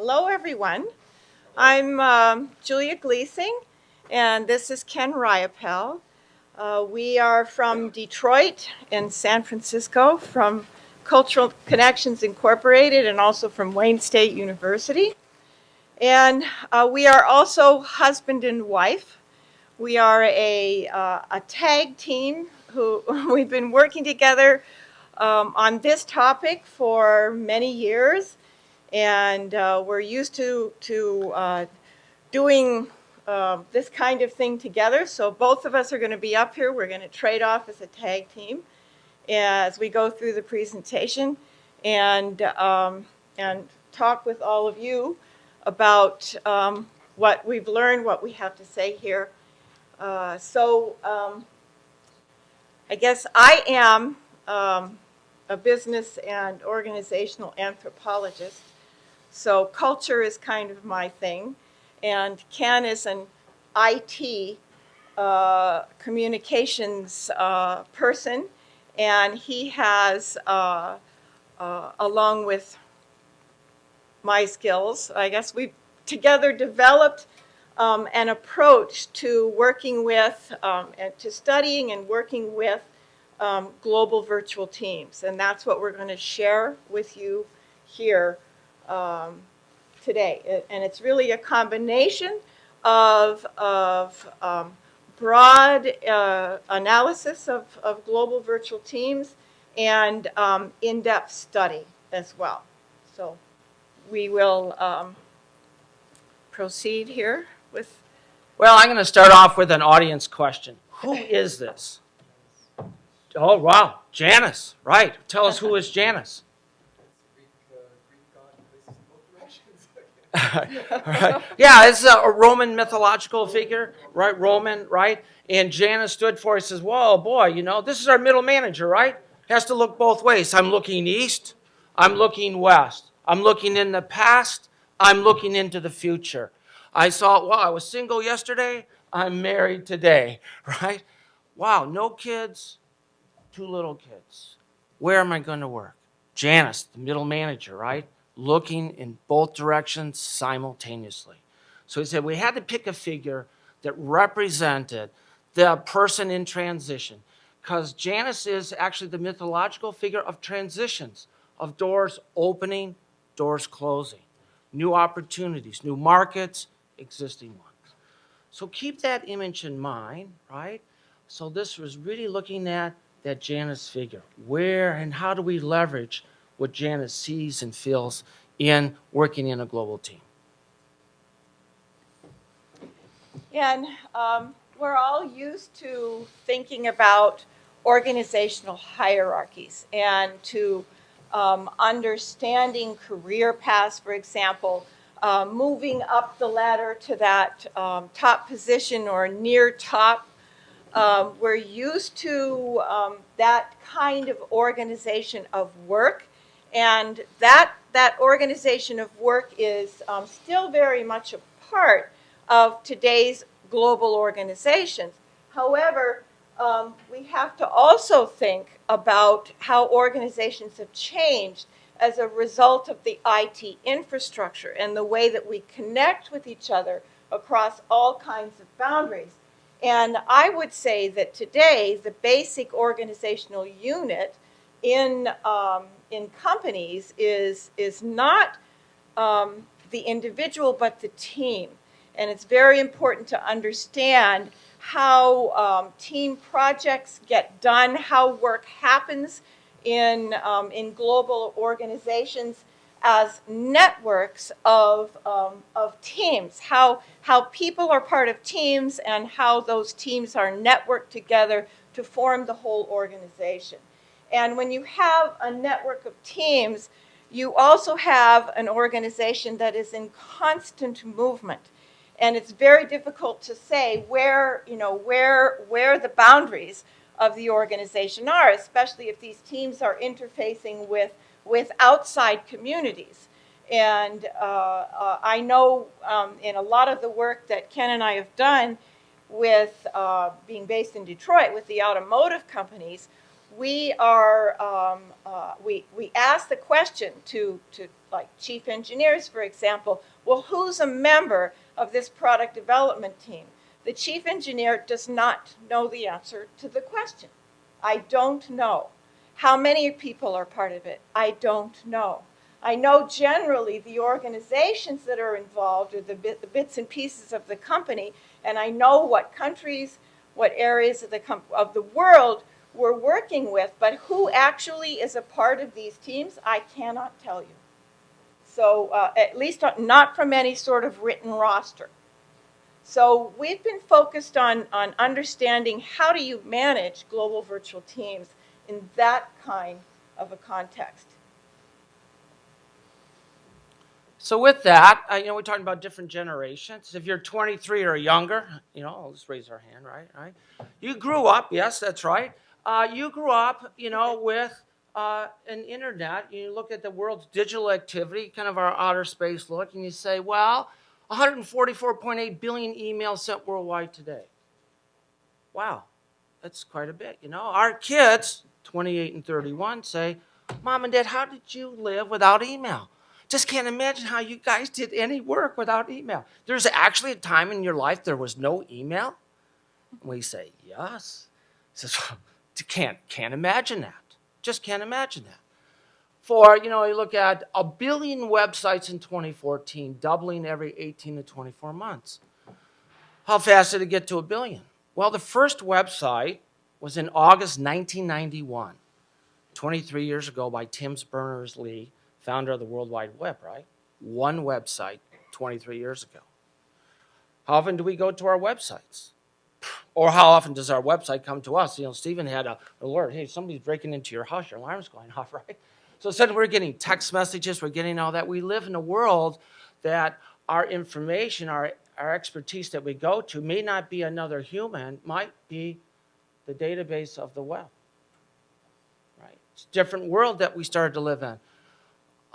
Hello, everyone. I'm Julia Gleasing, and this is Ken Riopel. We are from Detroit and San Francisco, from Cultural Connections Incorporated, and also from Wayne State University. And we are also husband and wife. We are a tag team who we've been working together on this topic for many years, and we're used to doing this kind of thing together. So both of us are going to be up here. We're going to trade off as a tag team as we go through the presentation and talk with all of you about what we've learned, what we have to say here. I guess I am a business and organizational anthropologist. So culture is kind of my thing. And Ken is an IT communications person. And he has, along with my skills, I guess we've together developed an approach to working with, and to studying and working with global virtual teams. And that's what we're going to share with you here today. And it's really a combination of broad analysis of global virtual teams and in-depth study as well. So we will proceed here with. Well, I'm going to start off with an audience question. Who is this? Oh, wow, Janus, right. Tell us who is Janus. Right. Yeah, it's a Roman mythological figure, right? Roman, right? And Janus stood for, he says, whoa, boy, this is our middle manager, right? Has to look both ways. I'm looking east, I'm looking west. I'm looking in the past, I'm looking into the future. I was single yesterday, I'm married today, right? Wow, no kids, 2 little kids. Where am I going to work? Janus, the middle manager, right? Looking in both directions simultaneously. So he said we had to pick a figure that represented the person in transition, because Janus is actually the mythological figure of transitions, of doors opening, doors closing, new opportunities, new markets, existing ones. So keep that image in mind, right? So this was really looking at that Janus figure. Where and how do we leverage what Janus sees and feels in working in a global team? And we're all used to thinking about organizational hierarchies and to understanding career paths, for example, moving up the ladder to that top position or near top. We're used to that kind of organization of work, and that organization of work is still very much a part of today's global organizations. However, we have to also think about how organizations have changed as a result of the IT infrastructure and the way that we connect with each other across all kinds of boundaries. And I would say that today, the basic organizational unit in companies is not the individual, but the team. And it's very important to understand how team projects get done, how work happens in global organizations as networks of teams, how people are part of teams and how those teams are networked together to form the whole organization. And when you have a network of teams, you also have an organization that is in constant movement. And it's very difficult to say where the boundaries of the organization are, especially if these teams are interfacing with outside communities. And I know in a lot of the work that Ken and I have done with being based in Detroit with the automotive companies, we ask the question to like chief engineers, for example. Well, who's a member of this product development team? The chief engineer does not know the answer to the question. I don't know. How many people are part of it? I don't know. I know generally the organizations that are involved, or the bits and pieces of the company, and I know what countries, what areas of the world we're working with, but who actually is a part of these teams, I cannot tell you. So at least not from any sort of written roster. So we've been focused on understanding how do you manage global virtual teams in that kind of a context. So with that, we're talking about different generations. If you're 23 or younger, I'll just raise our hand, right? You grew up, yes, that's right. You grew up, with an internet. You look at the world's digital activity, kind of our outer space look, and you say, well, 144.8 billion emails sent worldwide today. Wow, that's quite a bit. Our kids, 28 and 31, say, Mom and Dad, how did you live without email? Just can't imagine how you guys did any work without email. There's actually a time in your life there was no email? And we say, yes. He says, can't imagine that. Just can't imagine that. You look at 1 billion websites in 2014, doubling every 18 to 24 months. How fast did it get to 1 billion? Well, the first website was in August 1991, 23 years ago, by Tim Berners-Lee, founder of the World Wide Web, right? One website 23 years ago. How often do we go to our websites? Or how often does our website come to us? Stephen had an alert, hey, somebody's breaking into your house, your alarm's going off, right? So instead we're getting text messages, we're getting all that. We live in a world that our information, our expertise that we go to may not be another human, might be the database of the web, right? It's a different world that we started to live in.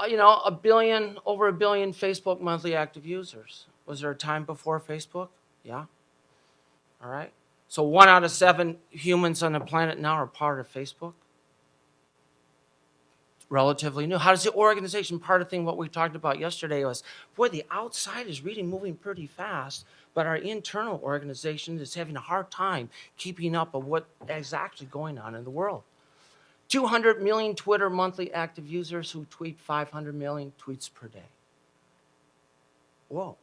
Over 1 billion Facebook monthly active users. Was there a time before Facebook? Yeah. All right. So 1 out of 7 humans on the planet now are part of Facebook. It's relatively new. How does the organization, part of the thing what we talked about yesterday was, boy, the outside is really moving pretty fast, but our internal organization is having a hard time keeping up with what is actually going on in the world. 200 million Twitter monthly active users who tweet 500 million tweets per day. Whoa.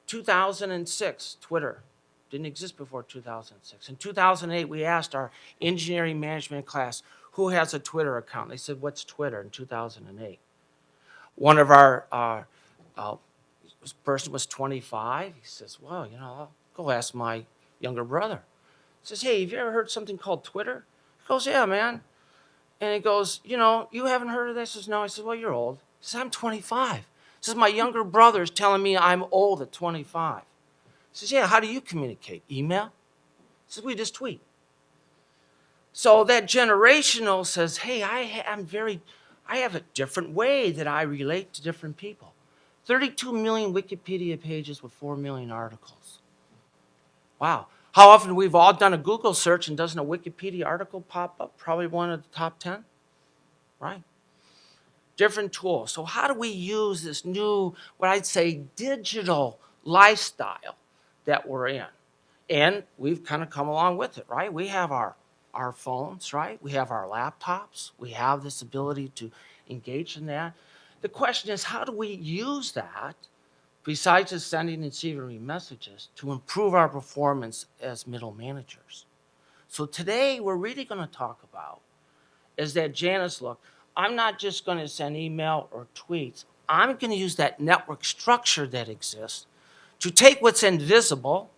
2006, Twitter didn't exist before 2006. In 2008, we asked our engineering management class, who has a Twitter account? They said, what's Twitter in 2008? One of our person was 25. He says, well, I'll go ask my younger brother. He says, hey, have you ever heard something called Twitter? He goes, yeah, man. And he goes, you haven't heard of this? He says, no. I said, well, you're old. He says, I'm 25. He says, my younger brother's telling me I'm old at 25. He says, yeah, how do you communicate? Email? He says, we just tweet. So that generational says, hey, I have a different way that I relate to different people. 32 million Wikipedia pages with 4 million articles. Wow. How often we've all done a Google search and doesn't a Wikipedia article pop up? Probably one of the top 10, right? Different tools. So how do we use this new, what I'd say, digital lifestyle that we're in? And we've kind of come along with it, right? We have our phones, right? We have our laptops. We have this ability to engage in that. The question is, how do we use that, besides just sending and receiving messages, to improve our performance as middle managers? So today, we're really going to talk about is that Janice look. I'm not just going to send email or tweets. I'm going to use that network structure that exists to take what's invisible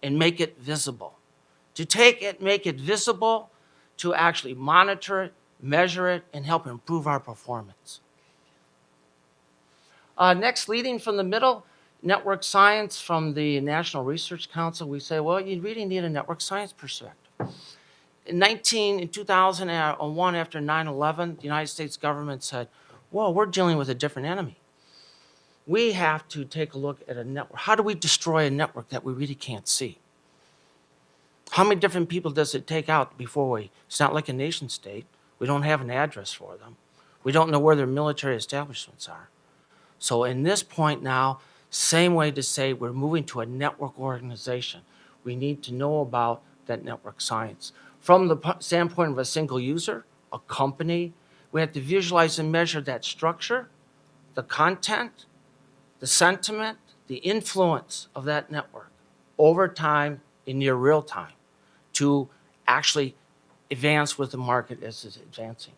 and make it visible. To take it, make it visible, to actually monitor it, measure it, and help improve our performance. Next, leading from the middle, network science from the National Research Council. We say, well, you really need a network science perspective. In 2001, after 9/11, the United States government said, whoa, we're dealing with a different enemy. We have to take a look at a network. How do we destroy a network that we really can't see? How many different people does it take out before it's not like a nation state. We don't have an address for them. We don't know where their military establishments are. So in this point now, same way to say we're moving to a network organization. We need to know about that network science. From the standpoint of a single user, a company, we have to visualize and measure that structure, the content, the sentiment, the influence of that network over time in near real time to actually advance with the market as it's advancing.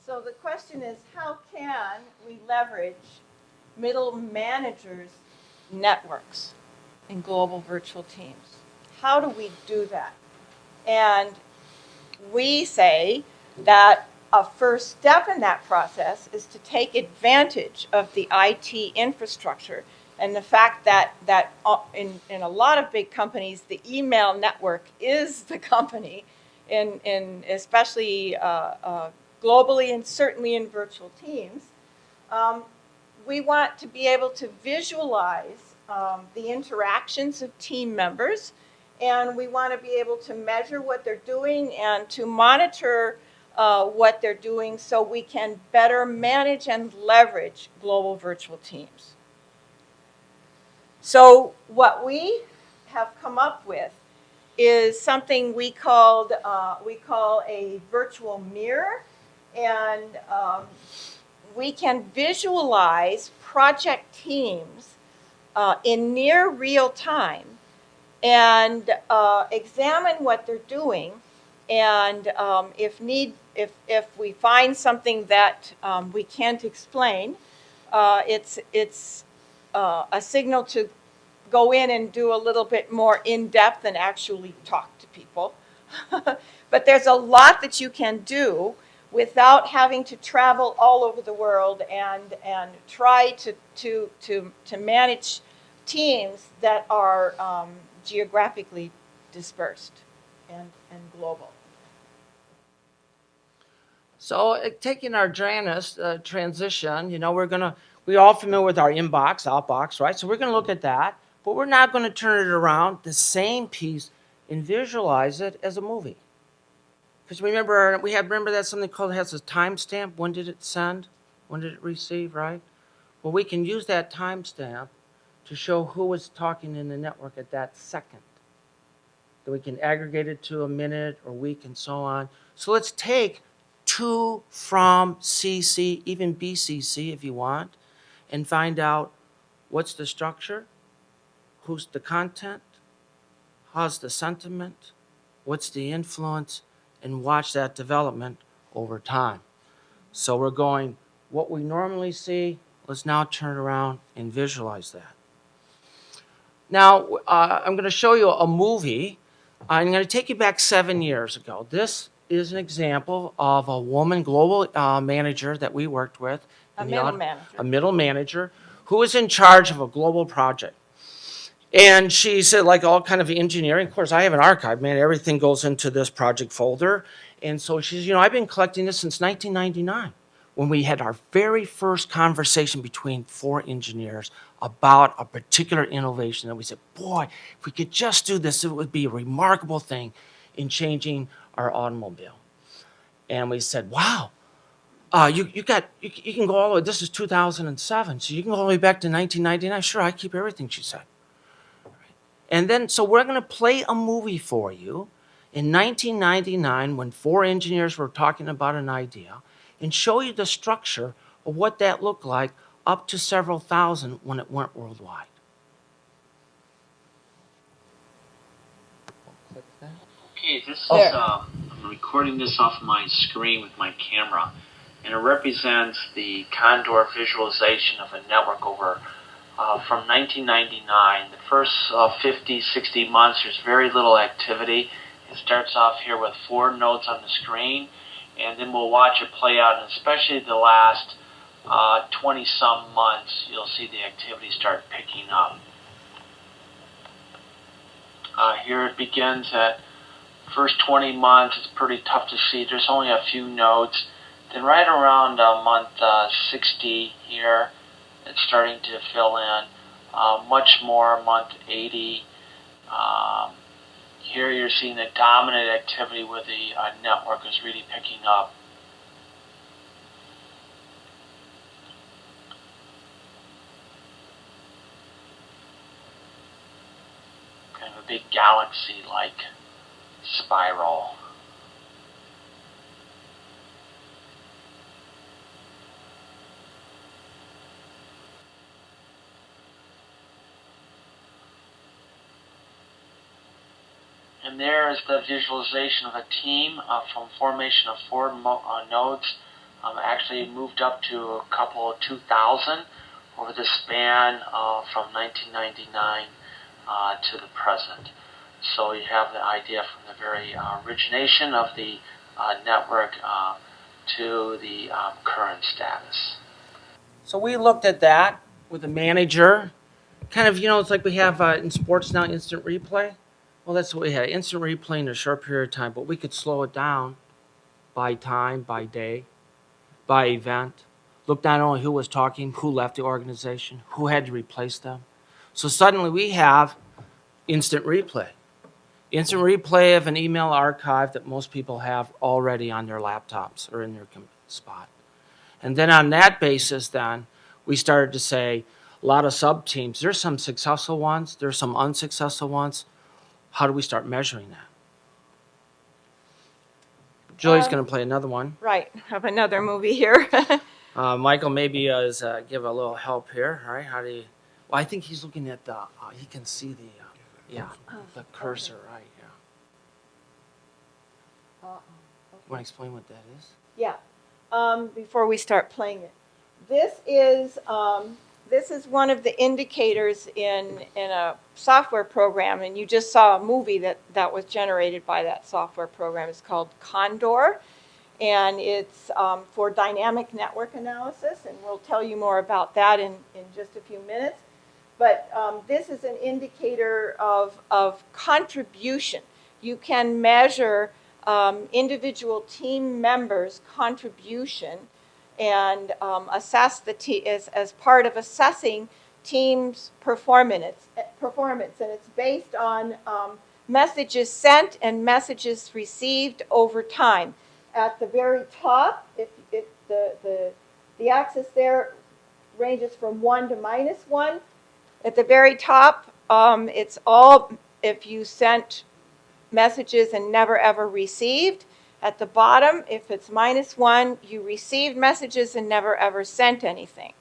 So the question is, how can we leverage middle managers' networks in global virtual teams? How do we do that? And we say that a first step in that process is to take advantage of the IT infrastructure and the fact that in a lot of big companies, the email network is the company, in especially globally and certainly in virtual teams. We want to be able to visualize the interactions of team members, and we want to be able to measure what they're doing and to monitor what they're doing so we can better manage and leverage global virtual teams. So what we have come up with is something we call a virtual mirror, and we can visualize project teams in near real time and examine what they're doing, and if we find something that we can't explain, it's a signal to go in and do a little bit more in-depth and actually talk to people. But there's a lot that you can do without having to travel all over the world and try to manage teams that are geographically dispersed and global. So taking our Janus transition, we're all familiar with our inbox, outbox, right? So we're going to look at that, but we're not going to turn it around, the same piece, and visualize it as a movie. Because remember that something called has a timestamp. When did it send? When did it receive, right? Well, we can use that timestamp to show who was talking in the network at that second. Then we can aggregate it to a minute or week and so on. So let's take to, from, CC, even BCC if you want, and find out what's the structure, who's the content, how's the sentiment, what's the influence, and watch that development over time. So we're going, what we normally see, let's now turn around and visualize that. Now, I'm going to show you a movie. I'm going to take you back 7 years ago. This is an example of a woman global manager that we worked with. A middle manager Who was in charge of a global project. And she said, like all kind of engineering, of course, I have an archive, man. Everything goes into this project folder. And so she says, I've been collecting this since 1999, when we had our very first conversation between 4 engineers about a particular innovation. And we said, boy, if we could just do this, it would be a remarkable thing in changing our automobile. And we said, wow, you can go all the way, this is 2007, so you can go all the way back to 1999. Sure, I keep everything, she said. And then, so we're going to play a movie for you in 1999 when 4 engineers were talking about an idea and show you the structure of what that looked like up to several thousand when it went worldwide. Okay, this is, I'm recording this off my screen with my camera, and it represents the Condor visualization of a network over from 1999. The first 50, 60 months, there's very little activity. It starts off here with 4 nodes on the screen, and then we'll watch it play out, and especially the last 20-some months, you'll see the activity start picking up. Here it begins at first 20 months. It's pretty tough to see. There's only a few nodes. Then right around month 60 here, it's starting to fill in. Much more month 80. Here you're seeing the dominant activity where the network is really picking up. Kind of a big galaxy-like spiral. And there is the visualization of a team from formation of 4 nodes. Actually moved up to a couple of 2,000 over the span from 1999 to the present. So you have the idea from the very origination of the network to the current status. So we looked at that with a manager. Kind of, it's like we have in sports now instant replay. Well, that's what we had, instant replay in a short period of time, but we could slow it down by time, by day, by event. Look not only who was talking, who left the organization, who had to replace them. So suddenly we have instant replay. Instant replay of an email archive that most people have already on their laptops or in their spot. And then on that basis, then, we started to say a lot of sub-teams, there's some successful ones, there's some unsuccessful ones. How do we start measuring that? Julie's going to play another one. Right, have another movie here. Michael maybe is give a little help here. All right, how do you? Well, I think he's looking at the. He can see the, the cursor, right? Yeah. Okay. Want to explain what that is? Yeah. Before we start playing it, this is one of the indicators in a software program, and you just saw a movie that was generated by that software program. It's called Condor, and it's for dynamic network analysis, and we'll tell you more about that in just a few minutes. But this is an indicator of contribution. You can measure individual team members' contribution and assess as part of assessing teams' performance. And it's based on messages sent and messages received over time. At the very top, the axis there ranges from 1 to -1. At the very top, it's all if you sent messages and never ever received. At the bottom, if it's -1, you received messages and never ever sent anything.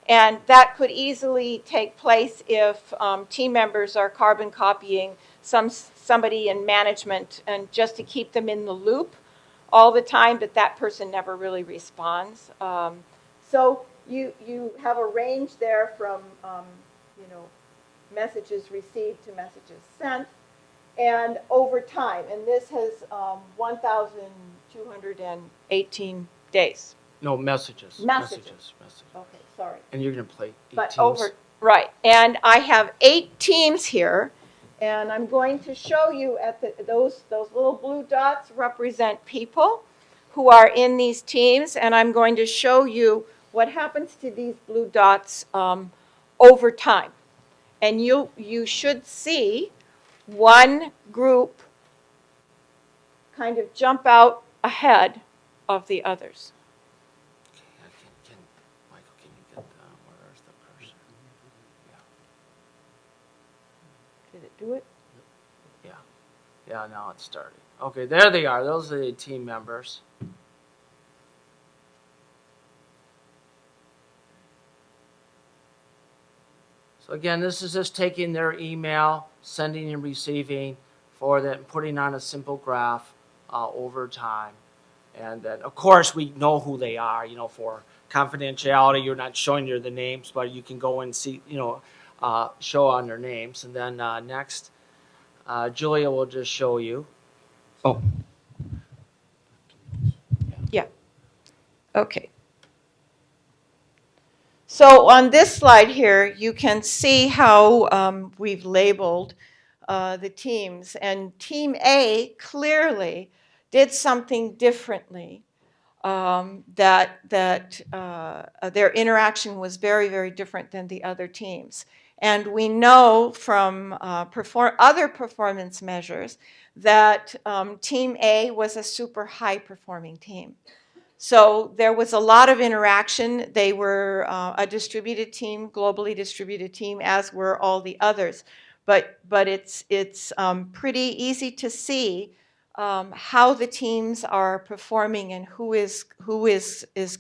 And that could easily take place if team members are carbon copying somebody in management and just to keep them in the loop all the time, but that person never really responds. So you have a range there from messages received to messages sent. And over time, and this has 1,218 days. No, messages. Messages. Okay, sorry. And you're going to play 8 But teams? Right. And I have 8 teams here, and I'm going to show you at those little blue dots represent people who are in these teams, and I'm going to show you what happens to these blue dots over time. And you should see one group kind of jump out ahead of the others. Okay, Michael, can you get where's the cursor? Yeah. Did it do it? Yeah. Yeah, now it's starting. Okay, there they are. Those are the team members. So again, this is just taking their email, sending and receiving for them, putting on a simple graph over time. And then, of course, we know who they are, for confidentiality. You're not showing you the names, but you can go and see, show on their names. And then next, Julia will just show you. Oh. Yeah. Okay. So on this slide here, you can see how we've labeled the teams. And Team A clearly did something differently, that their interaction was very, very different than the other teams. And we know from other performance measures that Team A was a super high-performing team. So there was a lot of interaction. They were a distributed team, globally distributed team, as were all the others. But it's pretty easy to see how the teams are performing and who is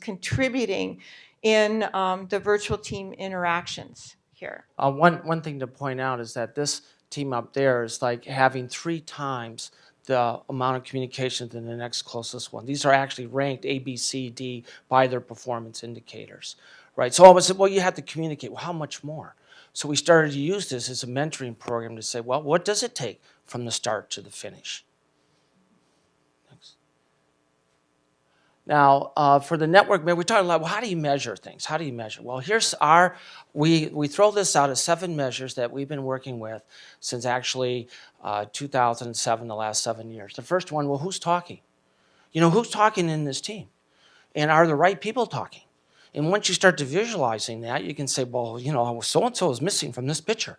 contributing in the virtual team interactions here. One thing to point out is that this team up there is like having 3 times the amount of communication than the next closest one. These are actually ranked A, B, C, D by their performance indicators, right? So I said, well, you have to communicate. Well, how much more? So we started to use this as a mentoring program to say, well, what does it take from the start to the finish? Next. Now, for the network, we talk a lot, well, how do you measure things? How do you measure? Well, here's we throw this out as 7 measures that we've been working with since actually 2007, the last 7 years. The first one, well, who's talking? You know, who's talking in this team? And are the right people talking? And once you start to visualizing that, you can say, well, you know, so-and-so is missing from this picture.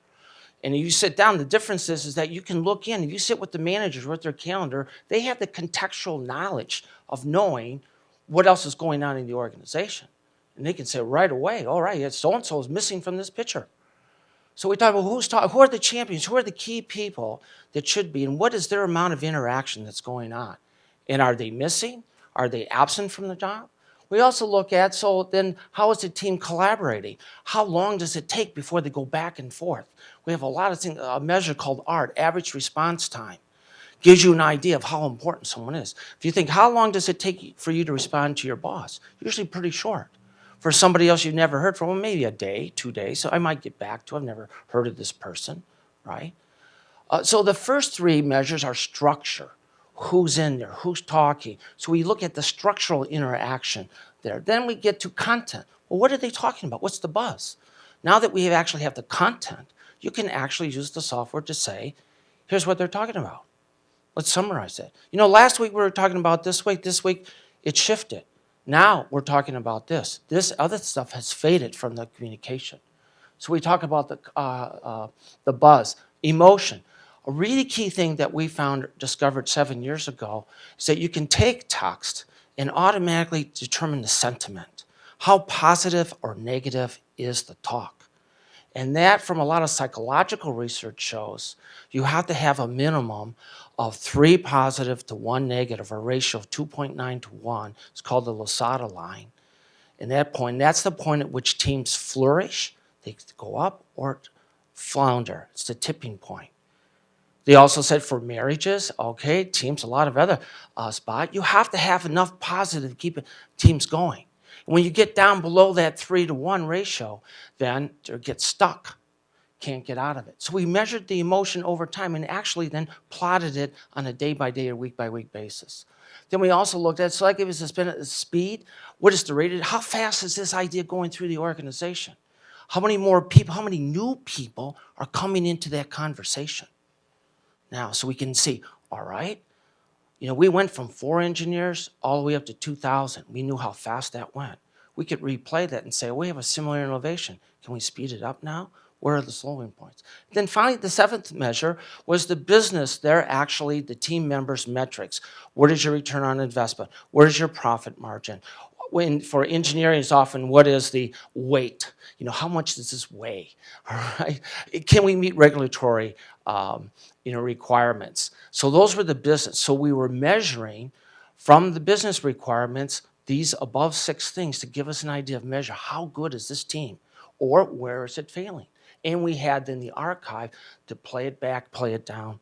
And if you sit down, the difference is that you can look in. If you sit with the managers, with their calendar, they have the contextual knowledge of knowing what else is going on in the organization. And they can say right away, all right, so-and-so is missing from this picture. So we talk about who are the champions, who are the key people that should be, and what is their amount of interaction that's going on? And are they missing? Are they absent from the job? We also look at, so then how is the team collaborating? How long does it take before they go back and forth? We have a lot of things, a measure called ART, average response time. Gives you an idea of how important someone is. If you think, how long does it take for you to respond to your boss? Usually pretty short. For somebody else you've never heard from, well, maybe a day, 2 days. So I might get back to, I've never heard of this person, right? So the first 3 measures are structure. Who's in there? Who's talking? So we look at the structural interaction there. Then we get to content. Well, what are they talking about? What's the buzz? Now that we actually have the content, you can actually use the software to say, here's what they're talking about. Let's summarize that. You know, last week we were talking about this week it shifted. Now we're talking about this. This other stuff has faded from the communication. So we talk about the buzz, emotion. A really key thing that we discovered 7 years ago is that you can take text and automatically determine the sentiment. How positive or negative is the talk? And that, from a lot of psychological research, shows you have to have a minimum of 3 positive to 1 negative, a ratio of 2.9 to 1. It's called the Losada line. And that's the point at which teams flourish. They go up or flounder. It's the tipping point. They also said for marriages, okay, teams, a lot of other spot, you have to have enough positive to keep teams going. When you get down below that 3 to 1 ratio, then they get stuck, can't get out of it. So we measured the emotion over time and actually then plotted it on a day-by-day or week-by-week basis. Then we also looked at, so I give us a speed, what is the rate, how fast is this idea going through the organization? How many more people, how many new people are coming into that conversation? Now, so we can see, all right, you know, we went from 4 engineers all the way up to 2,000. We knew how fast that went. We could replay that and say, we have a similar innovation. Can we speed it up now? Where are the slowing points? Then finally, the 7th measure was the business. They're actually the team members' metrics. What is your return on investment? What is your profit margin? For engineering, it's often what is the weight? You know, how much does this weigh? All right? Can we meet regulatory requirements? So those were the business. So we were measuring from the business requirements these above 6 things to give us an idea of measure how good is this team or where is it failing? And we had then the archive to play it back, play it down.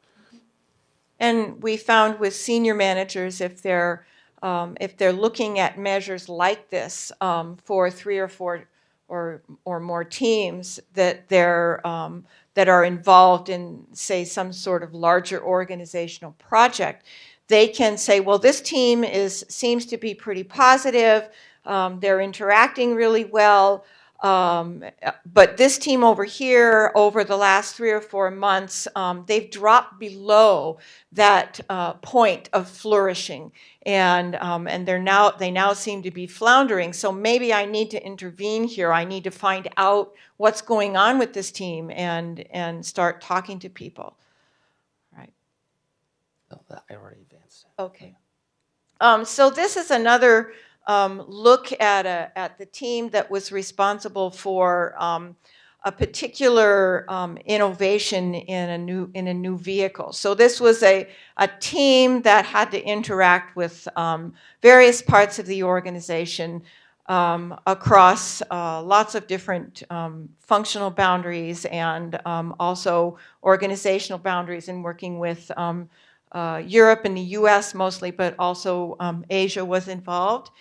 And we found with senior managers, if they're looking at measures like this for 3 or 4 or more teams that that are involved in, say, some sort of larger organizational project, they can say, well, this team seems to be pretty positive. They're interacting really well. But this team over here, over the last 3 or 4 months, they've dropped below that point of flourishing, and they now seem to be floundering. So maybe I need to intervene here. I need to find out what's going on with this team and start talking to people. Right. Oh, I already advanced. Okay. So this is another look at the team that was responsible for a particular innovation in a new vehicle. So this was a team that had to interact with various parts of the organization across lots of different functional boundaries and also organizational boundaries, in working with Europe and the US mostly, but also Asia was involved.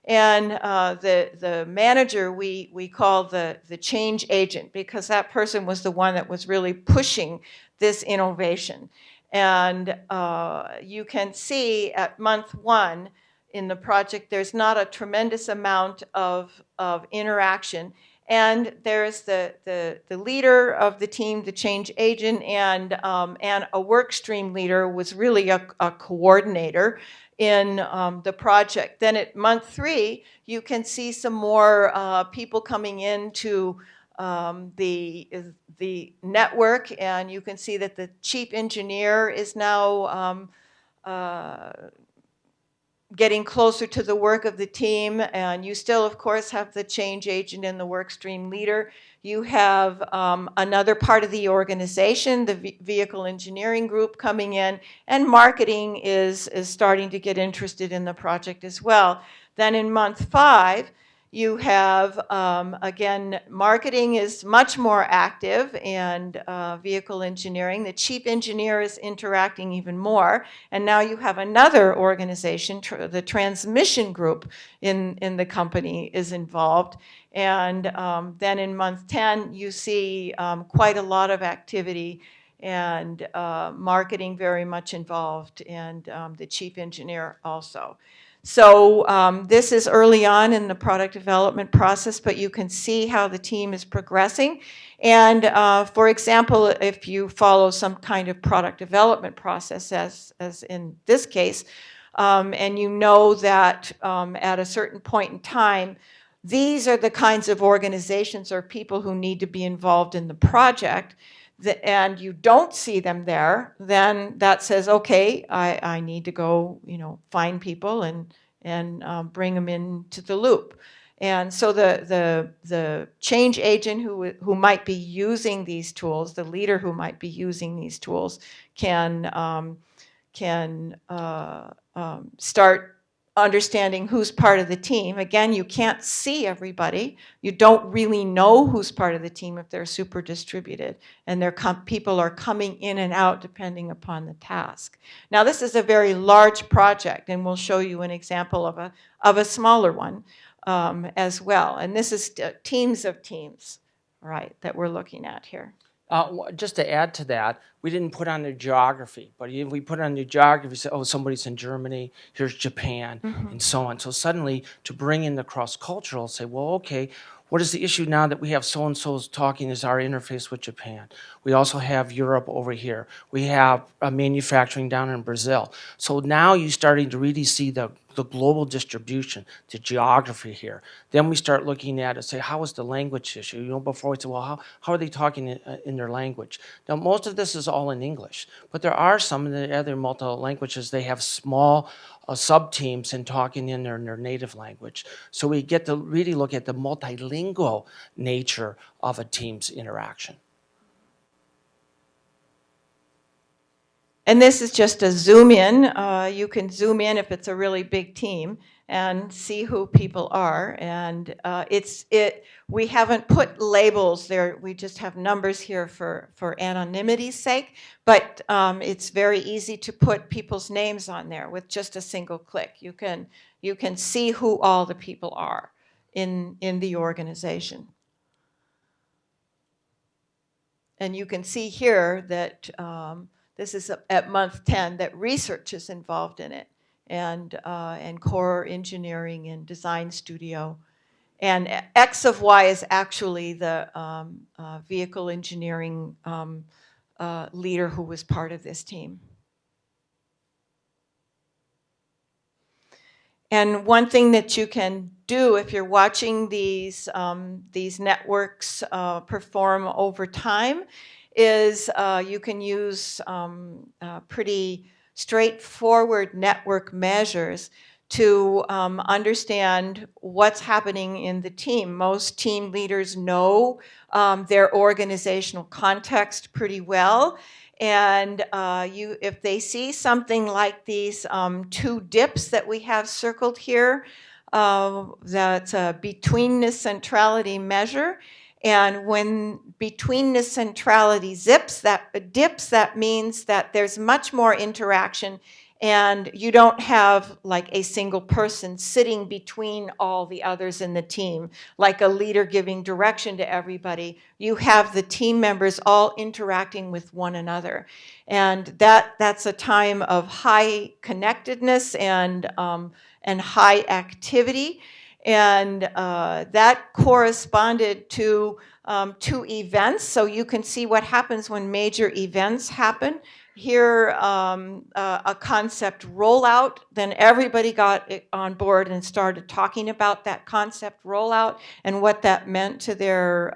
And the manager we call the change agent, because that person was the one that was really pushing this innovation. And you can see at month 1 in the project, there's not a tremendous amount of interaction. And there's the leader of the team, the change agent, and a work stream leader was really a coordinator in the project. Then at month 3, you can see some more people coming into the network, and you can see that the chief engineer is now getting closer to the work of the team. And you still, of course, have the change agent and the work stream leader. You have another part of the organization, the vehicle engineering group, coming in, and marketing is starting to get interested in the project as well. Then in month 5, you have, again, marketing is much more active, and vehicle engineering. The chief engineer is interacting even more. And now you have another organization, the transmission group in the company is involved. And then in month 10, you see quite a lot of activity, and marketing very much involved, and the chief engineer also. So this is early on in the product development process, but you can see how the team is progressing. And for example, if you follow some kind of product development process, as in this case, and you know that at a certain point in time, these are the kinds of organizations or people who need to be involved in the project, and you don't see them there, then that says, okay, I need to go, find people and bring them into the loop. And so the change agent who might be using these tools, the leader who might be using these tools, can start understanding who's part of the team. Again, you can't see everybody. You don't really know who's part of the team if they're super distributed, and people are coming in and out depending upon the task. Now, this is a very large project, and we'll show you an example of a smaller one as well. And this is teams of teams, right, that we're looking at here. Just to add to that, we didn't put on the geography, but if we put on the geography, say, oh, somebody's in Germany, here's Japan, and so on. So suddenly, to bring in the cross-cultural, say, well, okay, what is the issue now that we have so-and-so's talking as our interface with Japan? We also have Europe over here. We have manufacturing down in Brazil. So now you're starting to really see the global distribution, the geography here. Then we start looking at it, say, how is the language issue? Before we say, well, how are they talking in their language? Now, most of this is all in English, but there are some of the other multi-languages, they have small sub-teams and talking in their native language. So we get to really look at the multilingual nature of a team's interaction. And this is just a zoom in. You can zoom in if it's a really big team and see who people are. And we haven't put labels there. We just have numbers here for anonymity's sake. But it's very easy to put people's names on there with just a single click. You can see who all the people are in the organization. And you can see here that this is at month 10, that research is involved in it, and core engineering and design studio. And X of Y is actually the vehicle engineering leader who was part of this team. And one thing that you can do if you're watching these networks perform over time is you can use pretty straightforward network measures to understand what's happening in the team. Most team leaders know their organizational context pretty well. And if they see something like these two dips that we have circled here, that's a betweenness centrality measure. And when betweenness centrality dips, that means that there's much more interaction and you don't have like a single person sitting between all the others in the team, like a leader giving direction to everybody. You have the team members all interacting with one another. And that's a time of high connectedness and high activity. And that corresponded to two events. So you can see what happens when major events happen. Here, a concept rollout, then everybody got on board and started talking about that concept rollout and what that meant to their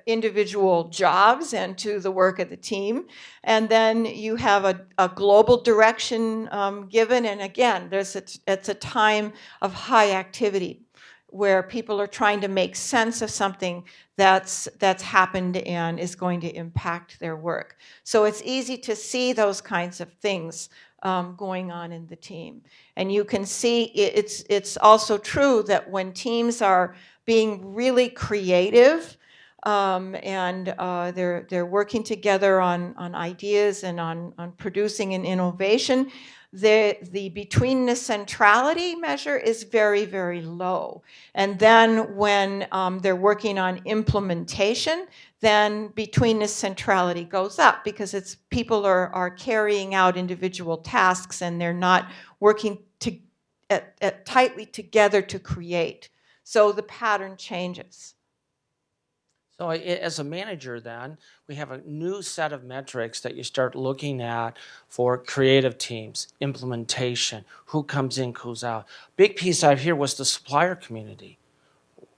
individual jobs and to the work of the team. And then you have a global direction given, and again, it's a time of high activity where people are trying to make sense of something that's happened and is going to impact their work. So it's easy to see those kinds of things going on in the team. And you can see it's also true that when teams are being really creative and they're working together on ideas and on producing an innovation, the betweenness centrality measure is very, very low. And then when they're working on implementation, then betweenness centrality goes up because people are carrying out individual tasks and they're not working tightly together to create. So the pattern changes. So as a manager then, we have a new set of metrics that you start looking at for creative teams, implementation, who comes in, who's out. Big piece out here was the supplier community,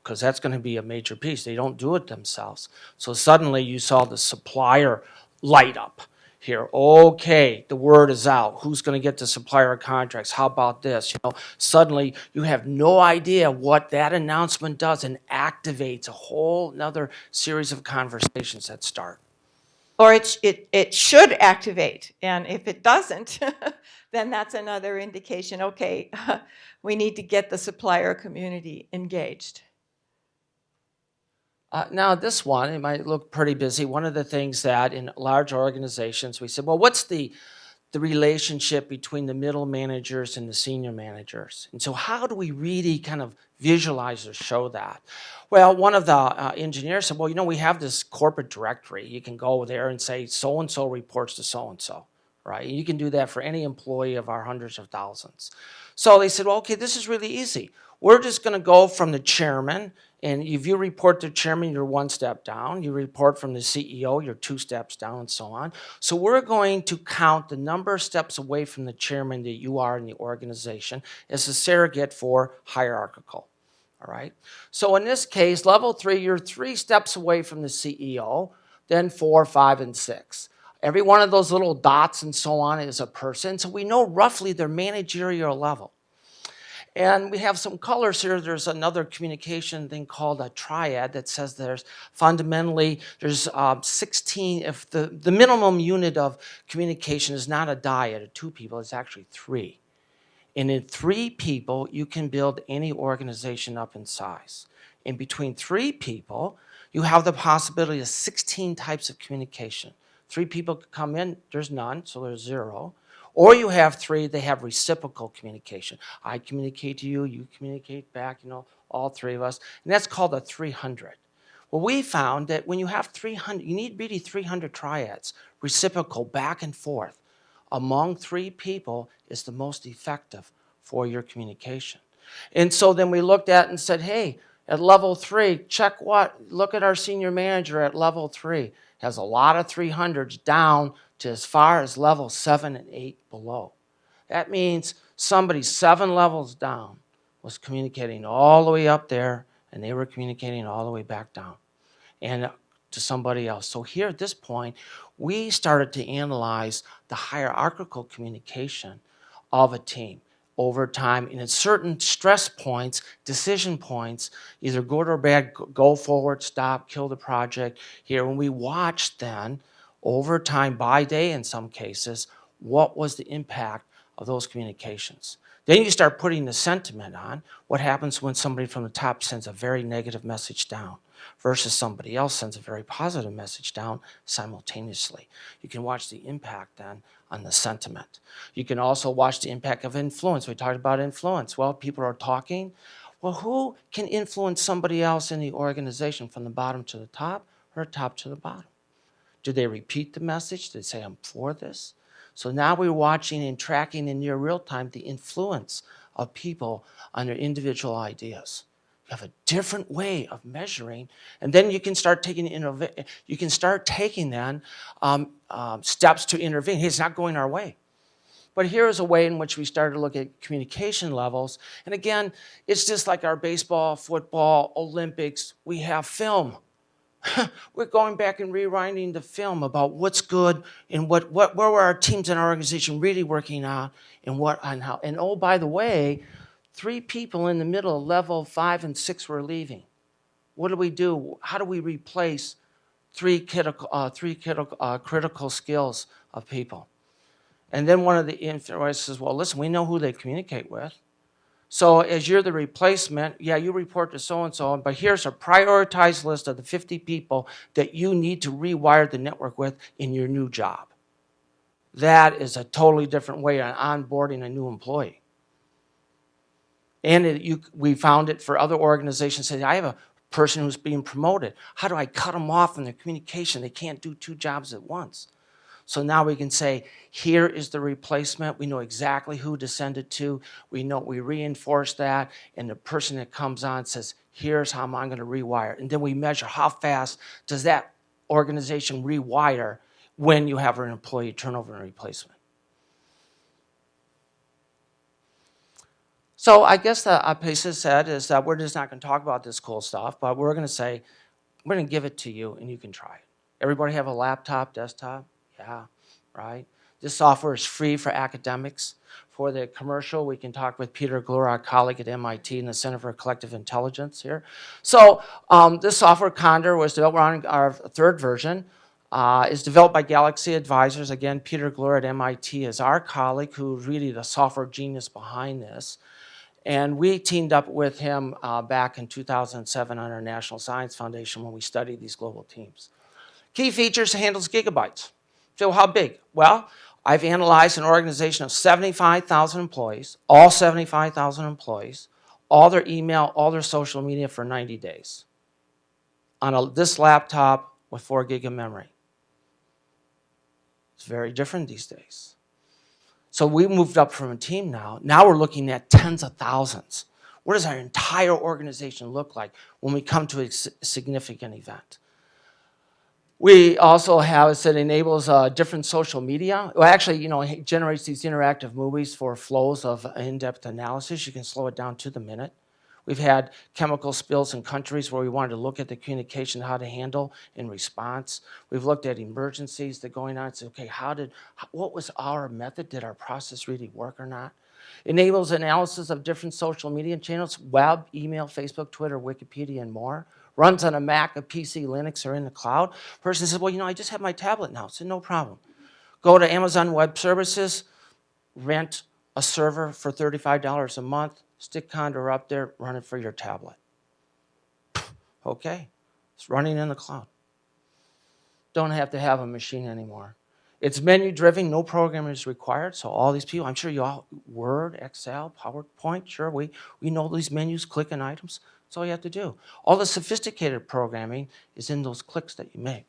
because that's going to be a major piece. They don't do it themselves. So suddenly you saw the supplier light up here. Okay, the word is out. Who's going to get the supplier contracts? How about this? Suddenly you have no idea what that announcement does and activates a whole another series of conversations that start. Or it should activate, and if it doesn't, then that's another indication, okay, we need to get the supplier community engaged. Now this one, it might look pretty busy. One of the things that in large organizations, we said, well, what's the relationship between the middle managers and the senior managers? And so how do we really kind of visualize or show that? Well, one of the engineers said, well, we have this corporate directory. You can go there and say, so-and-so reports to so-and-so, right? And you can do that for any employee of our hundreds of thousands. So they said, well, okay, this is really easy. We're just going to go from the chairman, and if you report to the chairman, you're one step down. You report from the CEO, you're two steps down, and so on. So we're going to count the number of steps away from the chairman that you are in the organization as a surrogate for hierarchical. All right. So in this case, level 3, you're 3 steps away from the CEO, then 4, 5, and 6. Every one of those little dots and so on is a person. So we know roughly their managerial level. And we have some colors here. There's another communication thing called a triad that says there's 16. If the minimum unit of communication is not a dyad of 2 people, it's actually 3. And in 3 people, you can build any organization up in size. And between 3 people, you have the possibility of 16 types of communication. 3 people could come in, there's none, so there's 0. Or you have 3, they have reciprocal communication. I communicate to you, you communicate back, all 3 of us. And that's called a 300. Well, we found that when you have 300, you need really 300 triads, reciprocal, back and forth. Among 3 people is the most effective for your communication. And so then we looked at and said, hey, at level 3, check what? Look at our senior manager at level 3. Has a lot of 300s down to as far as level 7 and 8 below. That means somebody 7 levels down was communicating all the way up there, and they were communicating all the way back down and to somebody else. So here at this point, we started to analyze the hierarchical communication of a team over time, and at certain stress points, decision points, either good or bad, go forward, stop, kill the project. Here, when we watched then, over time, by day in some cases, what was the impact of those communications? Then you start putting the sentiment on. What happens when somebody from the top sends a very negative message down versus somebody else sends a very positive message down simultaneously? You can watch the impact then on the sentiment. You can also watch the impact of influence. We talked about influence. Well, people are talking. Well, who can influence somebody else in the organization from the bottom to the top or top to the bottom? Do they repeat the message? Do they say, I'm for this? So now we're watching and tracking in near real time the influence of people on their individual ideas. You have a different way of measuring, and then you can start taking then steps to intervene. Hey, it's not going our way. But here's a way in which we started to look at communication levels. And again, it's just like our baseball, football, Olympics. We have film. We're going back and rewinding the film about what's good and where were our teams and our organization really working on and what and how. And oh, by the way, 3 people in the middle of level 5 and 6 were leaving. What do we do? How do we replace three critical skills of people? And then one of the influencers says, well, listen, we know who they communicate with. So as you're the replacement, yeah, you report to so-and-so, but here's a prioritized list of the 50 people that you need to rewire the network with in your new job. That is a totally different way of onboarding a new employee. And we found it for other organizations. Say, I have a person who's being promoted. How do I cut them off in their communication? They can't do 2 jobs at once. So now we can say, here is the replacement. We know exactly who to send it to. We reinforce that, and the person that comes on says, here's how I'm going to rewire. And then we measure how fast does that organization rewire when you have an employee turnover and replacement. So I guess the basis said is that we're just not going to talk about this cool stuff, but we're going to say, we're going to give it to you, and you can try it. Everybody have a laptop, desktop? Yeah, right? This software is free for academics. For the commercial, we can talk with Peter Glure, our colleague at MIT in the Center for Collective Intelligence here. So this software, Condor, was developed on our 3rd version. Is developed by Galaxy Advisors. Again, Peter Glure at MIT is our colleague who's really the software genius behind this. And we teamed up with him back in 2007 on our National Science Foundation when we studied these global teams. Key features: handles gigabytes. So how big? Well, I've analyzed an organization of 75,000 employees, all 75,000 employees, all their email, all their social media for 90 days on this laptop with 4 gig of memory. It's very different these days. So we moved up from a team now. Now we're looking at tens of thousands. What does our entire organization look like when we come to a significant event? We also have it enables different social media. Well, actually, it generates these interactive movies for flows of in-depth analysis. You can slow it down to the minute. We've had chemical spills in countries where we wanted to look at the communication, how to handle in response. We've looked at emergencies that are going on and said, okay, what was our method? Did our process really work or not? Enables analysis of different social media channels, web, email, Facebook, Twitter, Wikipedia, and more. Runs on a Mac, a PC, Linux, or in the cloud. Person says, well, I just have my tablet now. So no problem. Go to Amazon Web Services, rent a server for $35 a month, stick Condor up there, run it for your tablet. Okay, it's running in the cloud. Don't have to have a machine anymore. It's menu-driven, no programming is required. So all these people, I'm sure you all, Word, Excel, PowerPoint, sure, we know these menus, clicking items. That's all you have to do. All the sophisticated programming is in those clicks that you make.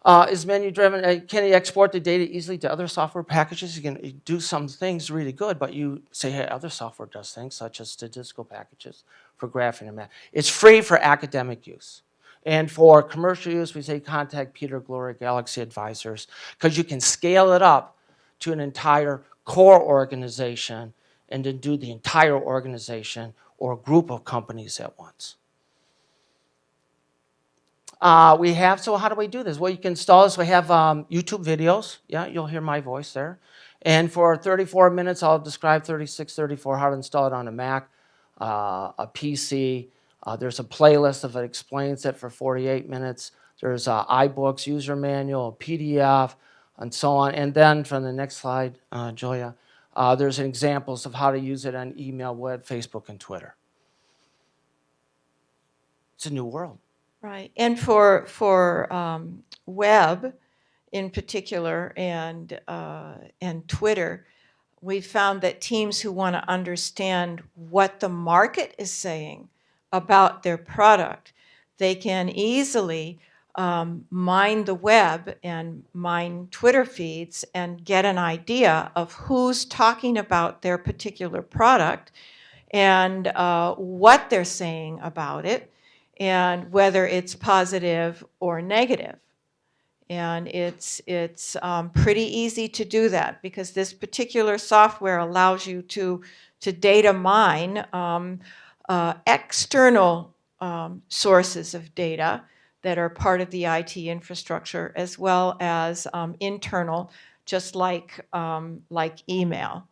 Is menu driven. Can you export the data easily to other software packages? You can do some things really good, but you say, hey, other software does things such as statistical packages for graphing and math. It's free for academic use. And for commercial use, we say contact Peter Glory, Galaxy Advisors, because you can scale it up to an entire core organization and then do the entire organization or a group of companies at once. So how do we do this? Well, you can install this. We have YouTube videos. Yeah, you'll hear my voice there. And for 34 minutes, I'll describe 3634, how to install it on a Mac, a PC. There's a playlist if it explains it for 48 minutes. There's iBooks, user manual, PDF, and so on. And then from the next slide, Julia, there's examples of how to use it on email, web, Facebook, and Twitter. It's a new world. Right, and for web in particular and Twitter, we've found that teams who want to understand what the market is saying about their product, they can easily mine the web and mine Twitter feeds and get an idea of who's talking about their particular product and what they're saying about it, and whether it's positive or negative. And it's pretty easy to do that because this particular software allows you to data mine external sources of data that are part of the IT infrastructure, as well as internal, just like email.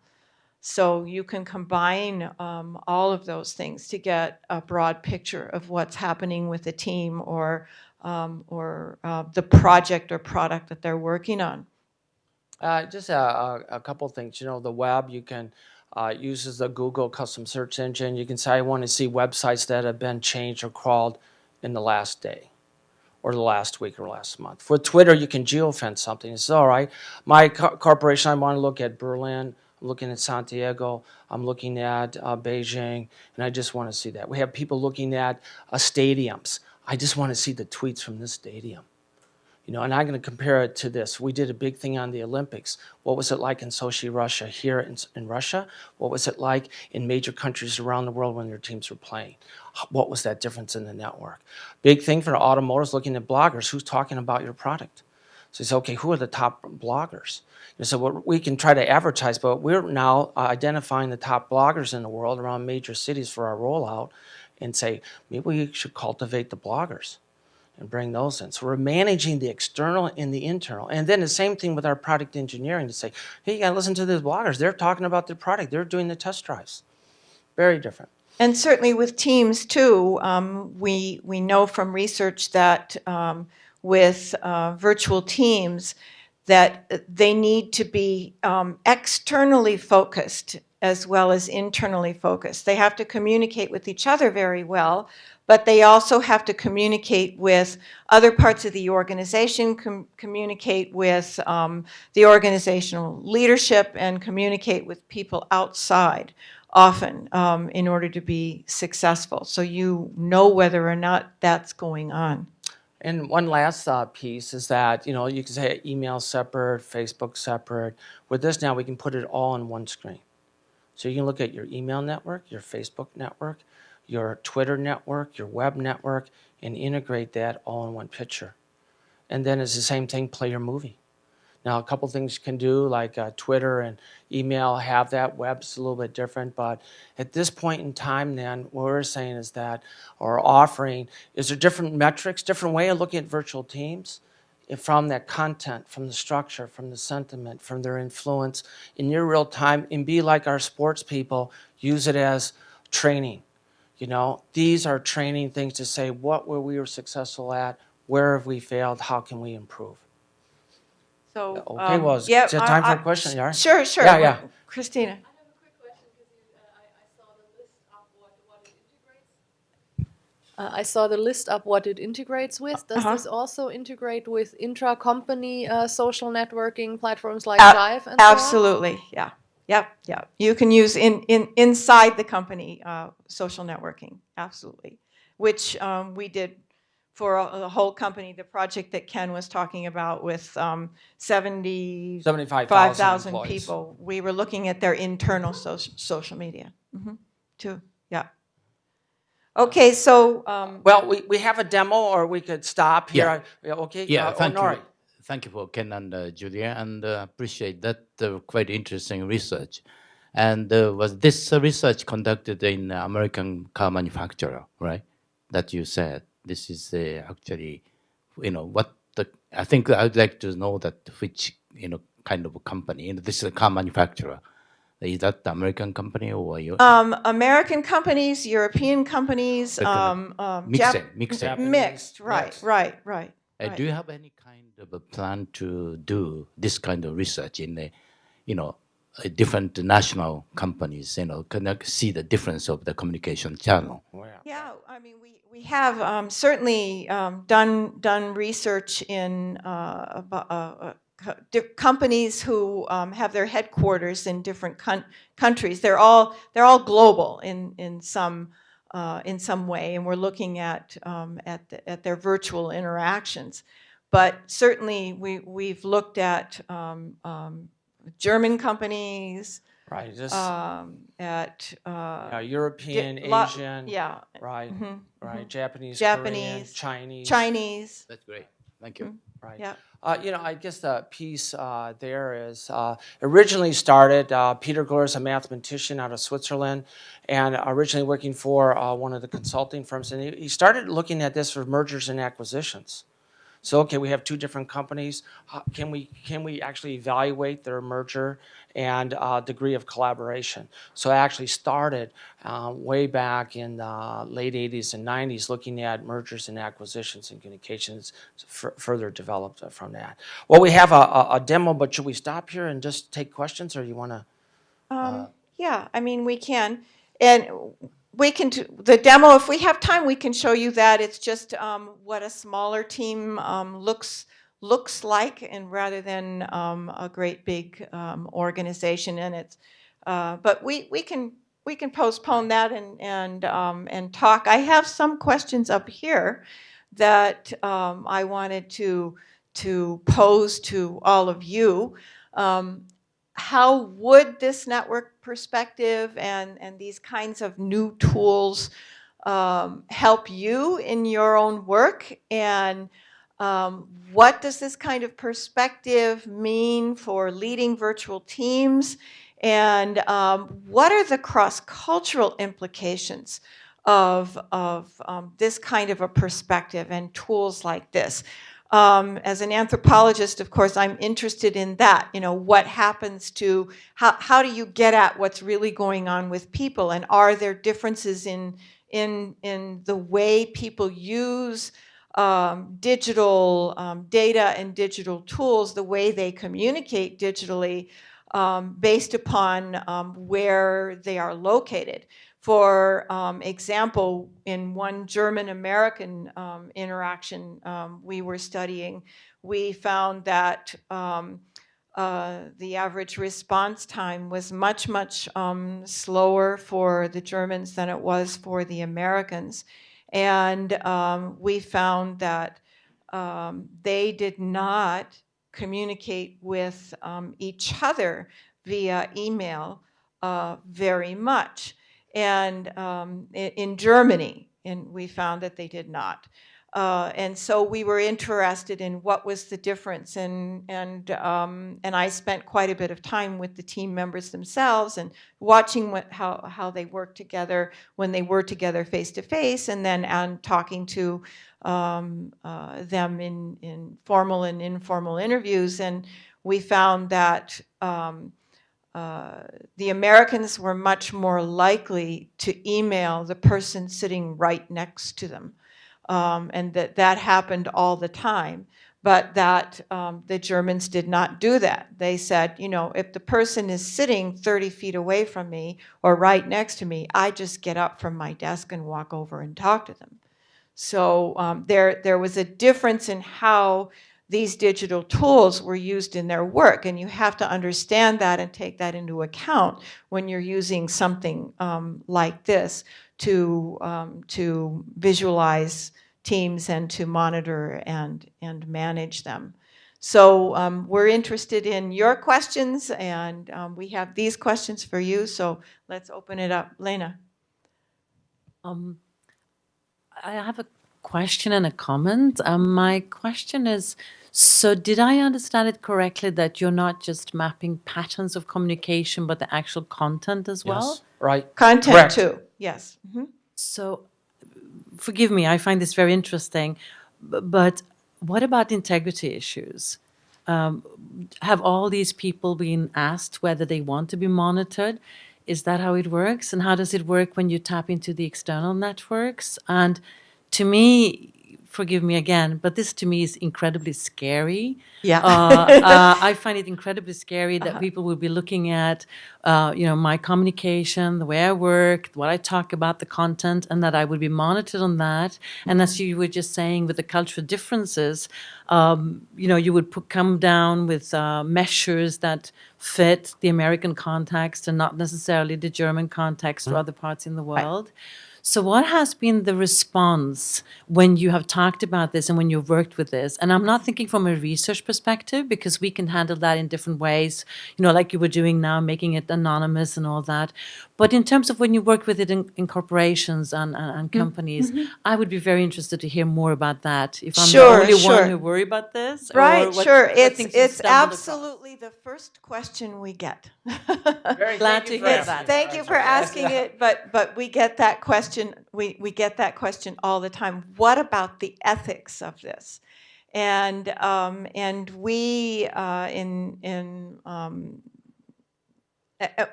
So you can combine all of those things to get a broad picture of what's happening with the team or the project or product that they're working on. Just a couple things. You know, the web, you can use as the Google custom search engine. You can say, I want to see websites that have been changed or crawled in the last day or the last week or last month. For Twitter, you can geofence something. It's all right. My corporation, I want to look at Berlin. I'm looking at Santiago. I'm looking at Beijing, and I just want to see that. We have people looking at stadiums. I just want to see the tweets from this stadium. You know, and I'm going to compare it to this. We did a big thing on the Olympics. What was it like in Sochi, Russia? Here in Russia, what was it like in major countries around the world when their teams were playing? What was that difference in the network? Big thing for the automotives, looking at bloggers. Who's talking about your product? So you say, okay, who are the top bloggers? And so we can try to advertise, but we're now identifying the top bloggers in the world around major cities for our rollout and say, maybe we should cultivate the bloggers and bring those in. So we're managing the external and the internal. And then the same thing with our product engineering to say, hey, you got to listen to these bloggers. They're talking about their product. They're doing the test drives. Very different. And certainly with teams too, we know from research that with virtual teams that they need to be externally focused as well as internally focused. They have to communicate with each other very well, but they also have to communicate with other parts of the organization, communicate with the organizational leadership, and communicate with people outside often in order to be successful. So you know whether or not that's going on. And one last piece is that, you know, you can say email separate, Facebook separate. With this now, we can put it all on one screen. So you can look at your email network, your Facebook network, your Twitter network, your web network, and integrate that all in one picture. And then it's the same thing, play your movie. Now, a couple things you can do, like Twitter and email have that. Web's a little bit different, but at this point in time then, what we're saying is that, or offering, is there different metrics, different way of looking at virtual teams from that content, from the structure, from the sentiment, from their influence in your real time, and be like our sports people, use it as training. You know, these are training things to say, what were we successful at? Where have we failed? How can we improve? So, okay, well, is yeah, it time for a question? Yeah. Sure. Yeah. Christina. I have a quick question because I saw the list of what it integrates. I saw the list of what it integrates with. Does this also integrate with intra-company social networking platforms like Jive and absolutely, so on? Yeah. You can use inside the company social networking, absolutely, which we did for a whole company, the project that Ken was talking about with 75,000 employees. people. We were looking at their internal social media too. Yeah. Okay, so Well, we have a demo, or we could stop here. Okay. Yeah, thank Nori. you. Thank you for Ken and Julia, and appreciate that quite interesting research. And was this research conducted in American car manufacturer, right? That you said this is actually, what the. I think I'd like to know that which kind of a company. This is a car manufacturer. Is that the American company or you? American companies, European companies, mixed, right, yes. right. Do you have any kind of a plan to do this kind of research in the, different national companies? Can I see the difference of the communication channel? Yeah, I mean, we have certainly done research in companies who have their headquarters in different countries. They're all global in some way, and we're looking at their virtual interactions. But certainly, we've looked at German companies. Right. Just At European, Asian. yeah. Right. Right. Japanese, Japanese, Korean, Chinese. That's great. Thank you. Right. Yeah. I guess the piece there is originally started. Peter Gloor is a mathematician out of Switzerland, and originally working for one of the consulting firms. And he started looking at this for mergers and acquisitions. So, okay, we have two different companies. Can we actually evaluate their merger and degree of collaboration? So I actually started way back in the late 80s and 90s looking at mergers and acquisitions and communications, further developed from that. Well, we have a demo, but should we stop here and just take questions, or you want to? Yeah, I mean, we can. And we can do the demo, if we have time, we can show you that. It's just what a smaller team looks like, and rather than a great big organization. And it's, but we can postpone that and talk. I have some questions up here that I wanted to pose to all of you. How would this network perspective and these kinds of new tools help you in your own work? And what does this kind of perspective mean for leading virtual teams? And what are the cross-cultural implications of this kind of a perspective and tools like this? As an anthropologist, of course, I'm interested in that. What happens to, how do you get at what's really going on with people? And are there differences in the way people use digital data and digital tools, the way they communicate digitally, based upon where they are located? For example, in one German-American interaction we were studying, we found that the average response time was much slower for the Germans than it was for the Americans. And we found that they did not communicate with each other via email very much. And in Germany, and we found that they did not. And so we were interested in what was the difference, and I spent quite a bit of time with the team members themselves and watching how they worked together when they were together face to face, and then talking to them in formal and informal interviews. And we found that the Americans were much more likely to email the person sitting right next to them. And that happened all the time, but that the Germans did not do that. They said, if the person is sitting 30 feet away from me or right next to me, I just get up from my desk and walk over and talk to them. So there was a difference in how these digital tools were used in their work, and you have to understand that and take that into account when you're using something like this to visualize teams and to monitor and manage them. So we're interested in your questions, and we have these questions for you. So let's open it up. Lena. I have a question and a comment. My question is, so did I understand it correctly that you're not just mapping patterns of communication, but the actual content as well? Yes, right. Content Correct. too, yes. Mhm. So, forgive me, I find this very interesting, but what about integrity issues? Have all these people been asked whether they want to be monitored? Is that how it works? And how does it work when you tap into the external networks? And to me, forgive me again, but this to me is incredibly scary. Yeah. I find it incredibly scary that people will be looking at, my communication, the way I work, what I talk about, the content, and that I would be monitored on that. And as you were just saying, with the cultural differences, you would come down with measures that fit the American context and not necessarily the German context or other parts in the world. So what has been the response when you have talked about this and when you've worked with this? And I'm not thinking from a research perspective, because we can handle that in different ways, like you were doing now, making it anonymous and all that. But in terms of when you work with it in corporations and companies, I would be very interested to hear more about that. If I'm the only one who worry about this, right? or what, Sure, what things you've it's stumbled absolutely the first question we get. Very Glad to hear that. Thank you for asking it, but we get that question. We get that question all the time. What about the ethics of this? And we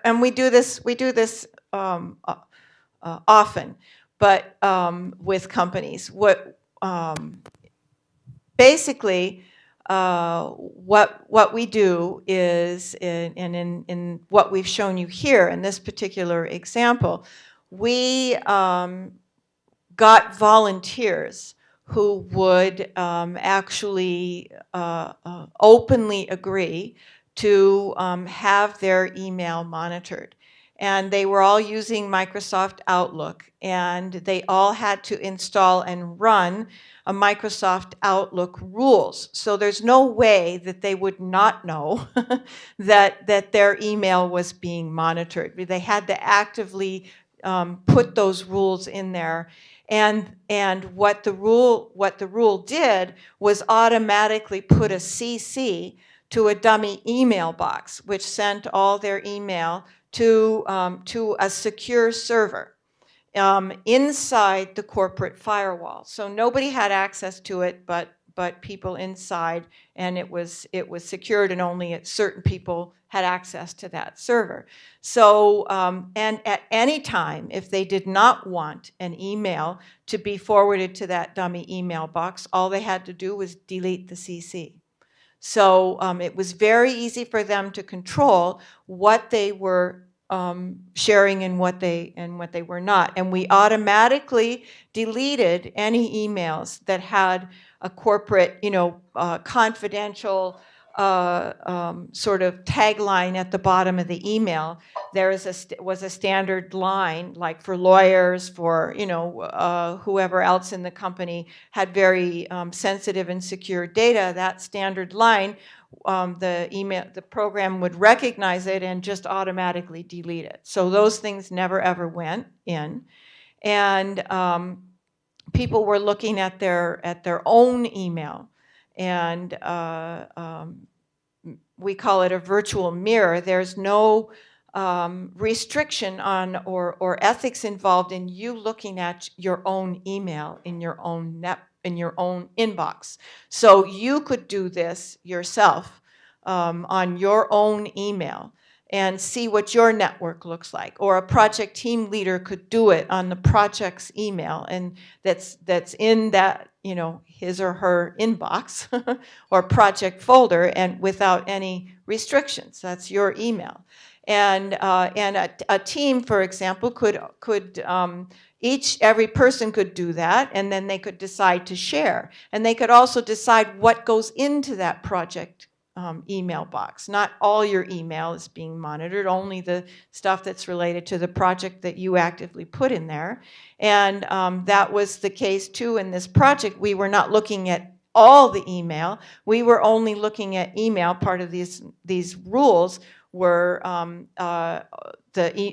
and we do this often, but with companies. Basically, what we do is, in what we've shown you here in this particular example, we got volunteers who would actually openly agree to have their email monitored. And they were all using Microsoft Outlook, and they all had to install and run a Microsoft Outlook rules. So there's no way that they would not know that their email was being monitored. They had to actively put those rules in there. And what the rule did was automatically put a CC to a dummy email box, which sent all their email to a secure server inside the corporate firewall. So nobody had access to it, but people inside, and it was secured, and only certain people had access to that server. So, and at any time, if they did not want an email to be forwarded to that dummy email box, all they had to do was delete the CC. So it was very easy for them to control what they were sharing and what they were not. And we automatically deleted any emails that had a corporate, confidential sort of tagline at the bottom of the email. There was a standard line, like for lawyers, for whoever else in the company had very sensitive and secure data. That standard line, the program would recognize it and just automatically delete it. So those things never ever went in, and people were looking at their own email, and we call it a virtual mirror. There's no restriction on or ethics involved in you looking at your own email in your own inbox. So you could do this yourself on your own email and see what your network looks like. Or a project team leader could do it on the project's email, and that's in that, his or her inbox or project folder, and without any restrictions. That's your email. And a team, for example, could every person could do that, and then they could decide to share. And they could also decide what goes into that project email box. Not all your email is being monitored, only the stuff that's related to the project that you actively put in there. And that was the case too in this project. We were not looking at all the email. We were only looking at email. Part of these rules were the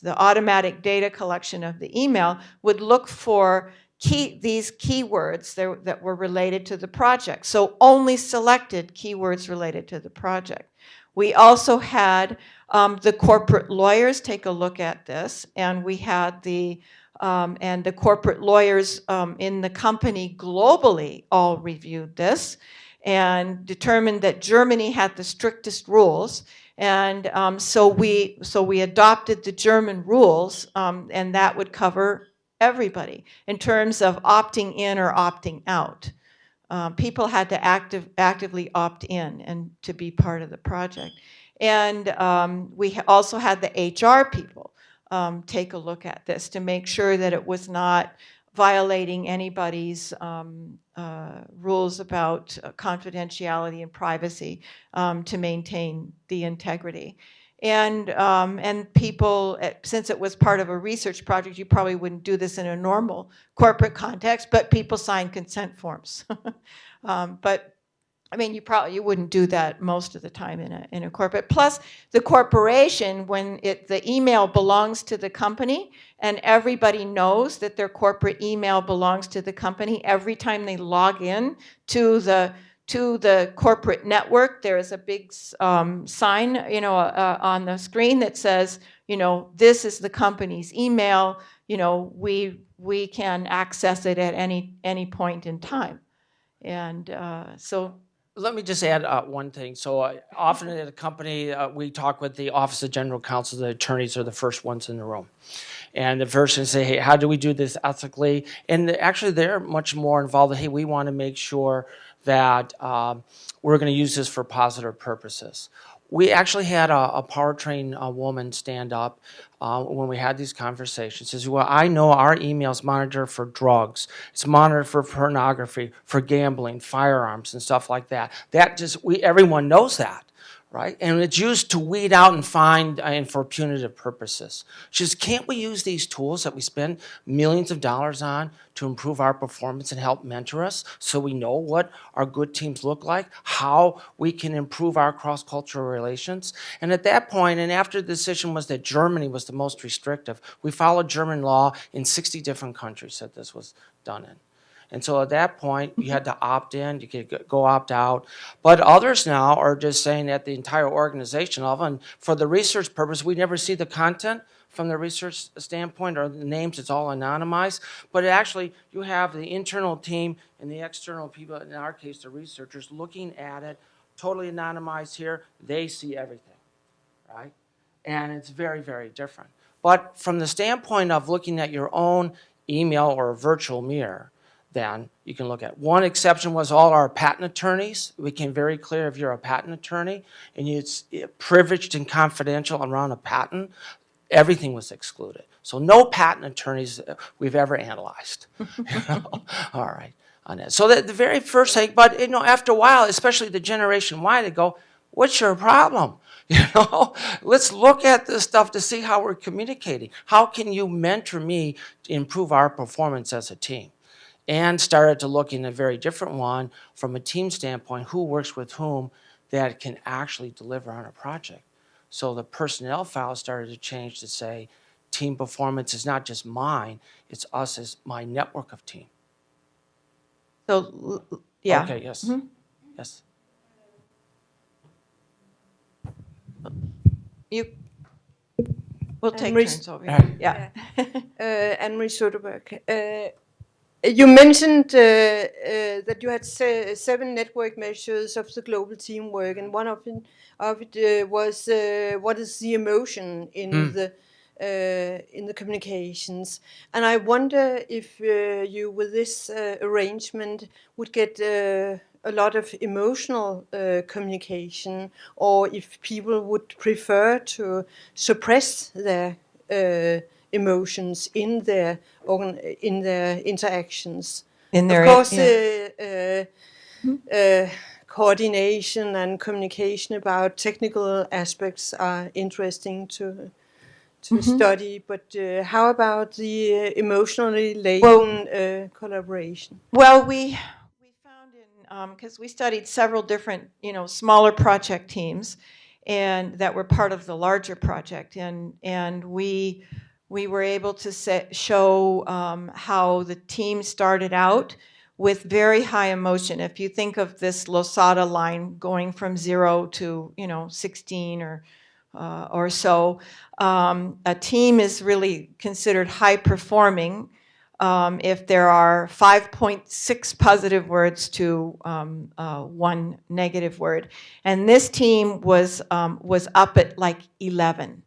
automatic data collection of the email would look for these keywords that were related to the project. So only selected keywords related to the project. We also had the corporate lawyers take a look at this, and we had the corporate lawyers in the company globally all reviewed this and determined that Germany had the strictest rules. And so we adopted the German rules, and that would cover everybody in terms of opting in or opting out. People had to actively opt in and to be part of the project. And we also had the HR people take a look at this to make sure that it was not violating anybody's rules about confidentiality and privacy to maintain the integrity. And people, since it was part of a research project, you probably wouldn't do this in a normal corporate context, but people signed consent forms. But I mean, you wouldn't do that most of the time in a corporate. Plus, the corporation, when the email belongs to the company, and everybody knows that their corporate email belongs to the company, every time they log in to the corporate network, there is a big sign, on the screen that says, this is the company's email. We can access it at any point in time, and so. Let me just add one thing. So often at a company, we talk with the Office of General Counsel. The attorneys are the first ones in the room. And the first ones say, hey, how do we do this ethically? And actually, they're much more involved. Hey, we want to make sure that we're going to use this for positive purposes. We actually had a powertrain woman stand up when we had these conversations. Says, well, I know our email's monitored for drugs. It's monitored for pornography, for gambling, firearms, and stuff like that. Everyone knows that. Right? And it's used to weed out and find and for punitive purposes. She says, can't we use these tools that we spend millions of dollars on to improve our performance and help mentor us so we know what our good teams look like, how we can improve our cross-cultural relations? And at that point, and after the decision was that Germany was the most restrictive, we followed German law in 60 different countries that this was done in. And so at that point, you had to opt in, you could go opt out. But others now are just saying that the entire organization of them, for the research purpose, we never see the content from the research standpoint or the names, it's all anonymized. But actually, you have the internal team and the external people, in our case, the researchers, looking at it, totally anonymized here, they see everything, right? And it's very, very different. But from the standpoint of looking at your own email or a virtual mirror, then you can look at. One exception was all our patent attorneys. It became very clear if you're a patent attorney and it's privileged and confidential around a patent, everything was excluded. So no patent attorneys we've ever analyzed. All right, on that. So the very first thing, but after a while, especially the Generation Y, they go, what's your problem? Let's look at this stuff to see how we're communicating. How can you mentor me to improve our performance as a team? And started to look in a very different one from a team standpoint, who works with whom that can actually deliver on a project. So the personnel file started to change to say, team performance is not just mine, it's us as my network of team. So, yeah. Okay, yes. Mm-hmm. Yes. We'll take Anne-Marie- turns over here. Yeah. Anne-Marie Soderberg. You mentioned that you had 7 network measures of the global teamwork, and one of it was what is the emotion in the communications. And I wonder if you, with this arrangement, would get a lot of emotional communication, or if people would prefer to suppress their emotions in their interactions. Of course, coordination and communication about technical aspects are interesting to study, but how about the emotionally laden collaboration? Well, we found in, because we studied several different, smaller project teams, and that were part of the larger project, and we were able to show how the team started out with very high emotion. If you think of this Losada line going from 0 to 16 or so, a team is really considered high performing if there are 5.6 positive words to 1 negative word. And this team was up at like 11.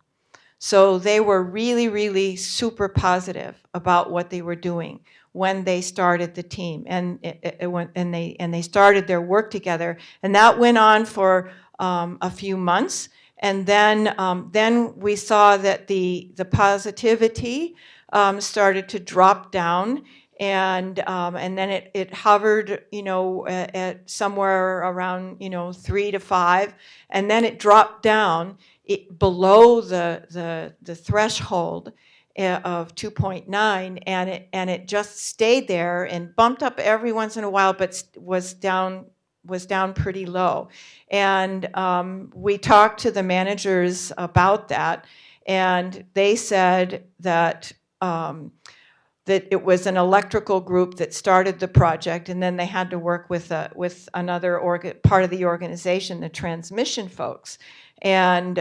So they were really, really super positive about what they were doing when they started the team, and they started their work together, and that went on for a few months, and then we saw that the positivity started to drop down, and then it hovered, at somewhere around 3 to 5, and then it dropped down below the threshold of 2.9, and it just stayed there and bumped up every once in a while, but was down pretty low. And we talked to the managers about that, and they said that that it was an electrical group that started the project, and then they had to work with another part of the organization, the transmission folks. And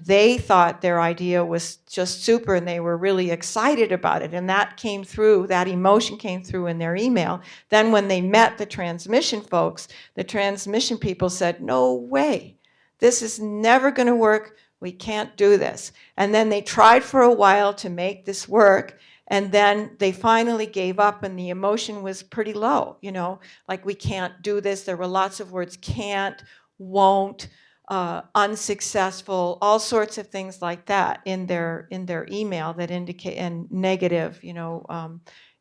they thought their idea was just super, and they were really excited about it. And that came through, that emotion came through in their email. Then when they met the transmission folks, the transmission people said, "No way, this is never going to work. We can't do this." And then they tried for a while to make this work, and then they finally gave up, and the emotion was pretty low, like, we can't do this. There were lots of words: can't, won't, unsuccessful, all sorts of things like that in their email that indicate, and negative,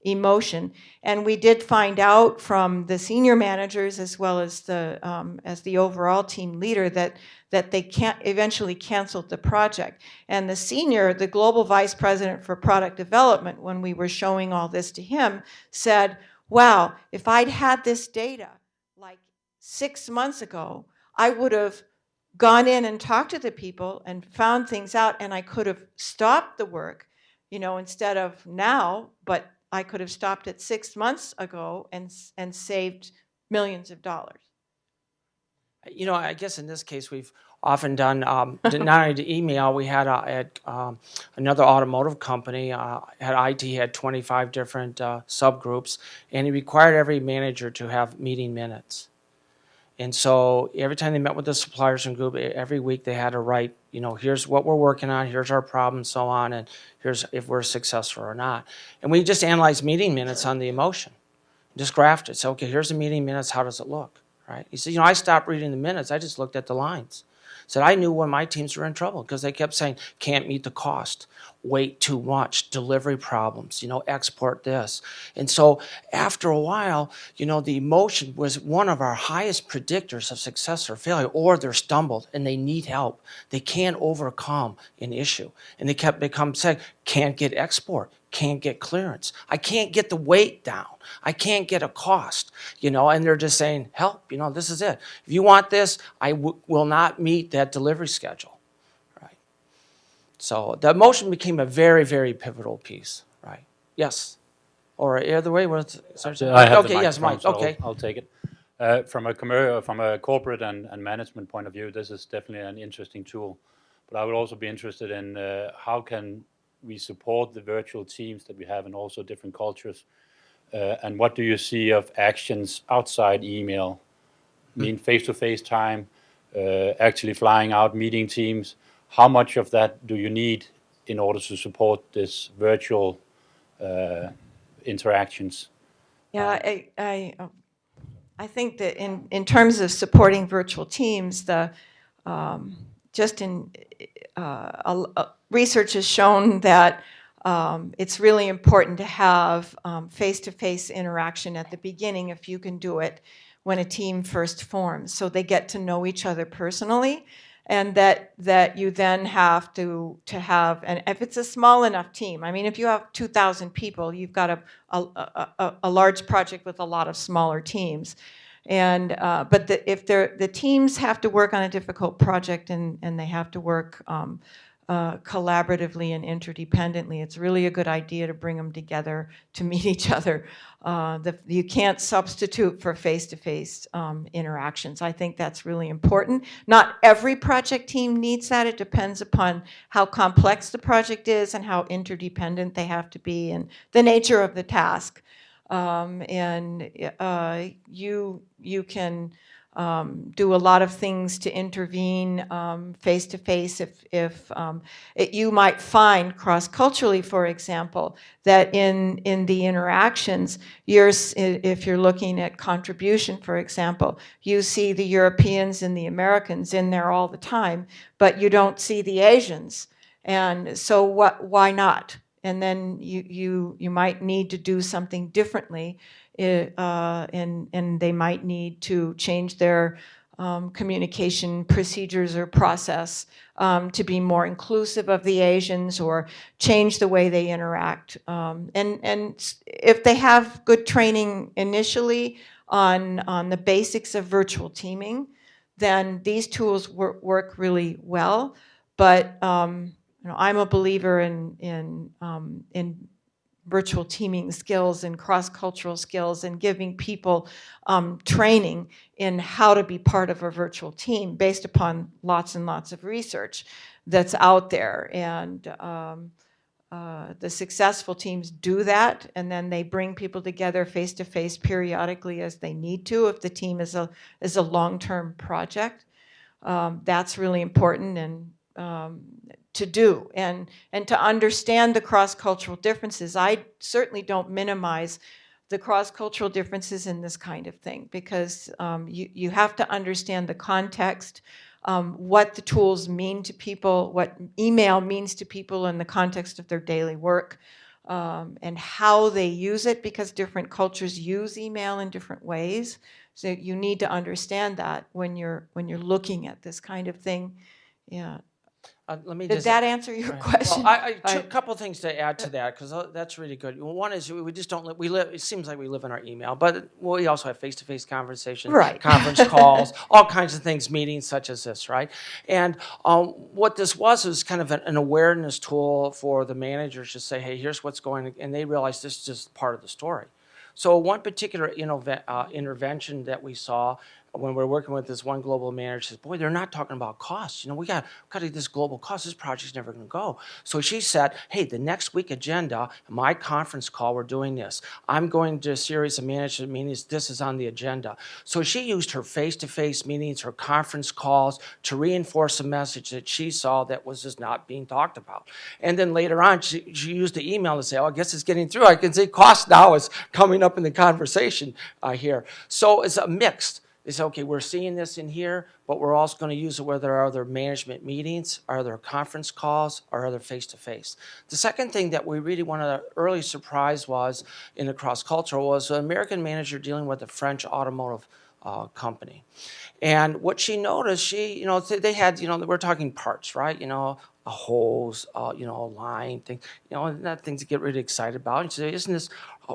emotion. And we did find out from the senior managers, as well as the overall team leader, that they eventually canceled the project. And the global vice president for product development, when we were showing all this to him, said, "Wow, if I'd had this data like 6 months ago, I would have gone in and talked to the people and found things out, and I could have stopped the work, instead of now, but I could have stopped it 6 months ago and saved millions of dollars." I guess in this case we've often done not only the email. We had another automotive company had IT had 25 different subgroups, and it required every manager to have meeting minutes. And so every time they met with the suppliers and group, every week they had to write, here's what we're working on, here's our problem, so on, and here's if we're successful or not. And we just analyzed meeting minutes on the emotion, just graphed it. So, okay, here's the meeting minutes, how does it look, right? He said, I stopped reading the minutes, I just looked at the lines. Said, I knew when my teams were in trouble because they kept saying, can't meet the cost, wait too much, delivery problems, export this. And so after a while, the emotion was one of our highest predictors of success or failure, or they're stumbled and they need help. They can't overcome an issue. And they kept saying, can't get export, can't get clearance. I can't get the weight down. I can't get a cost, and they're just saying, help, this is it. If you want this, I will not meet that delivery schedule, right? So the emotion became a very, very pivotal piece, right? Yes. Or either way, I have okay, the yes, microphone, Mike, so okay. I'll take it. From a corporate and management point of view, this is definitely an interesting tool. But I would also be interested in how can we support the virtual teams that we have in also different cultures, and what do you see of actions outside email? I mean, face-to-face time, actually flying out, meeting teams. How much of that do you need in order to support this virtual interactions? Yeah, I think that in terms of supporting virtual teams, research has shown that it's really important to have face-to-face interaction at the beginning, if you can do it, when a team first forms. So they get to know each other personally, and that you then have to have, and if it's a small enough team, I mean, if you have 2,000 people, you've got a large project with a lot of smaller teams. And but if the teams have to work on a difficult project, and they have to work collaboratively and interdependently, it's really a good idea to bring them together to meet each other. You can't substitute for face-to-face interactions. I think that's really important. Not every project team needs that. It depends upon how complex the project is and how interdependent they have to be and the nature of the task. You can do a lot of things to intervene face-to-face if you might find cross-culturally, for example, that in the interactions, if you're looking at contribution, for example, you see the Europeans and the Americans in there all the time, but you don't see the Asians. And so why not? And then you might need to do something differently, and they might need to change their communication procedures or process to be more inclusive of the Asians, or change the way they interact. And if they have good training initially on the basics of virtual teaming, then these tools work really well. But I'm a believer in virtual teaming skills and cross-cultural skills, and giving people training in how to be part of a virtual team based upon lots and lots of research that's out there. And the successful teams do that, and then they bring people together face-to-face periodically as they need to, if the team is a long-term project. That's really important and to do, and to understand the cross-cultural differences. I certainly don't minimize the cross-cultural differences in this kind of thing, because you have to understand the context, what the tools mean to people, what email means to people in the context of their daily work, and how they use it, because different cultures use email in different ways. So you need to understand that when you're looking at this kind of thing. Yeah. Did that answer your question? Well, a couple things to add to that, because that's really good. One is we just don't live. It seems like we live in our email, but we also have face-to-face conversations, right? Conference calls, all kinds of things, meetings such as this, right? And what this was kind of an awareness tool for the managers to say, hey, here's what's going on, and they realize this is just part of the story. So one particular intervention that we saw when we're working with this one global manager says, boy, they're not talking about costs. We got to get this global cost. This project's never going to go. So she said, hey, the next week agenda, my conference call, we're doing this. I'm going to a series of management meetings. This is on the agenda. So she used her face-to-face meetings, her conference calls to reinforce a message that she saw that was just not being talked about. And then later on, she used the email to say, oh, I guess it's getting through. I can see cost now is coming up in the conversation here. So it's a mixed. They say, okay, we're seeing this in here, but we're also going to use it where there are other management meetings, are there conference calls, or other face-to-face. The second thing that we really, one of the early surprise was in the cross-cultural was an American manager dealing with a French automotive company. And what she noticed, they had, we're talking parts, right? A hose, a line, thing, not things to get really excited about. And she said, isn't this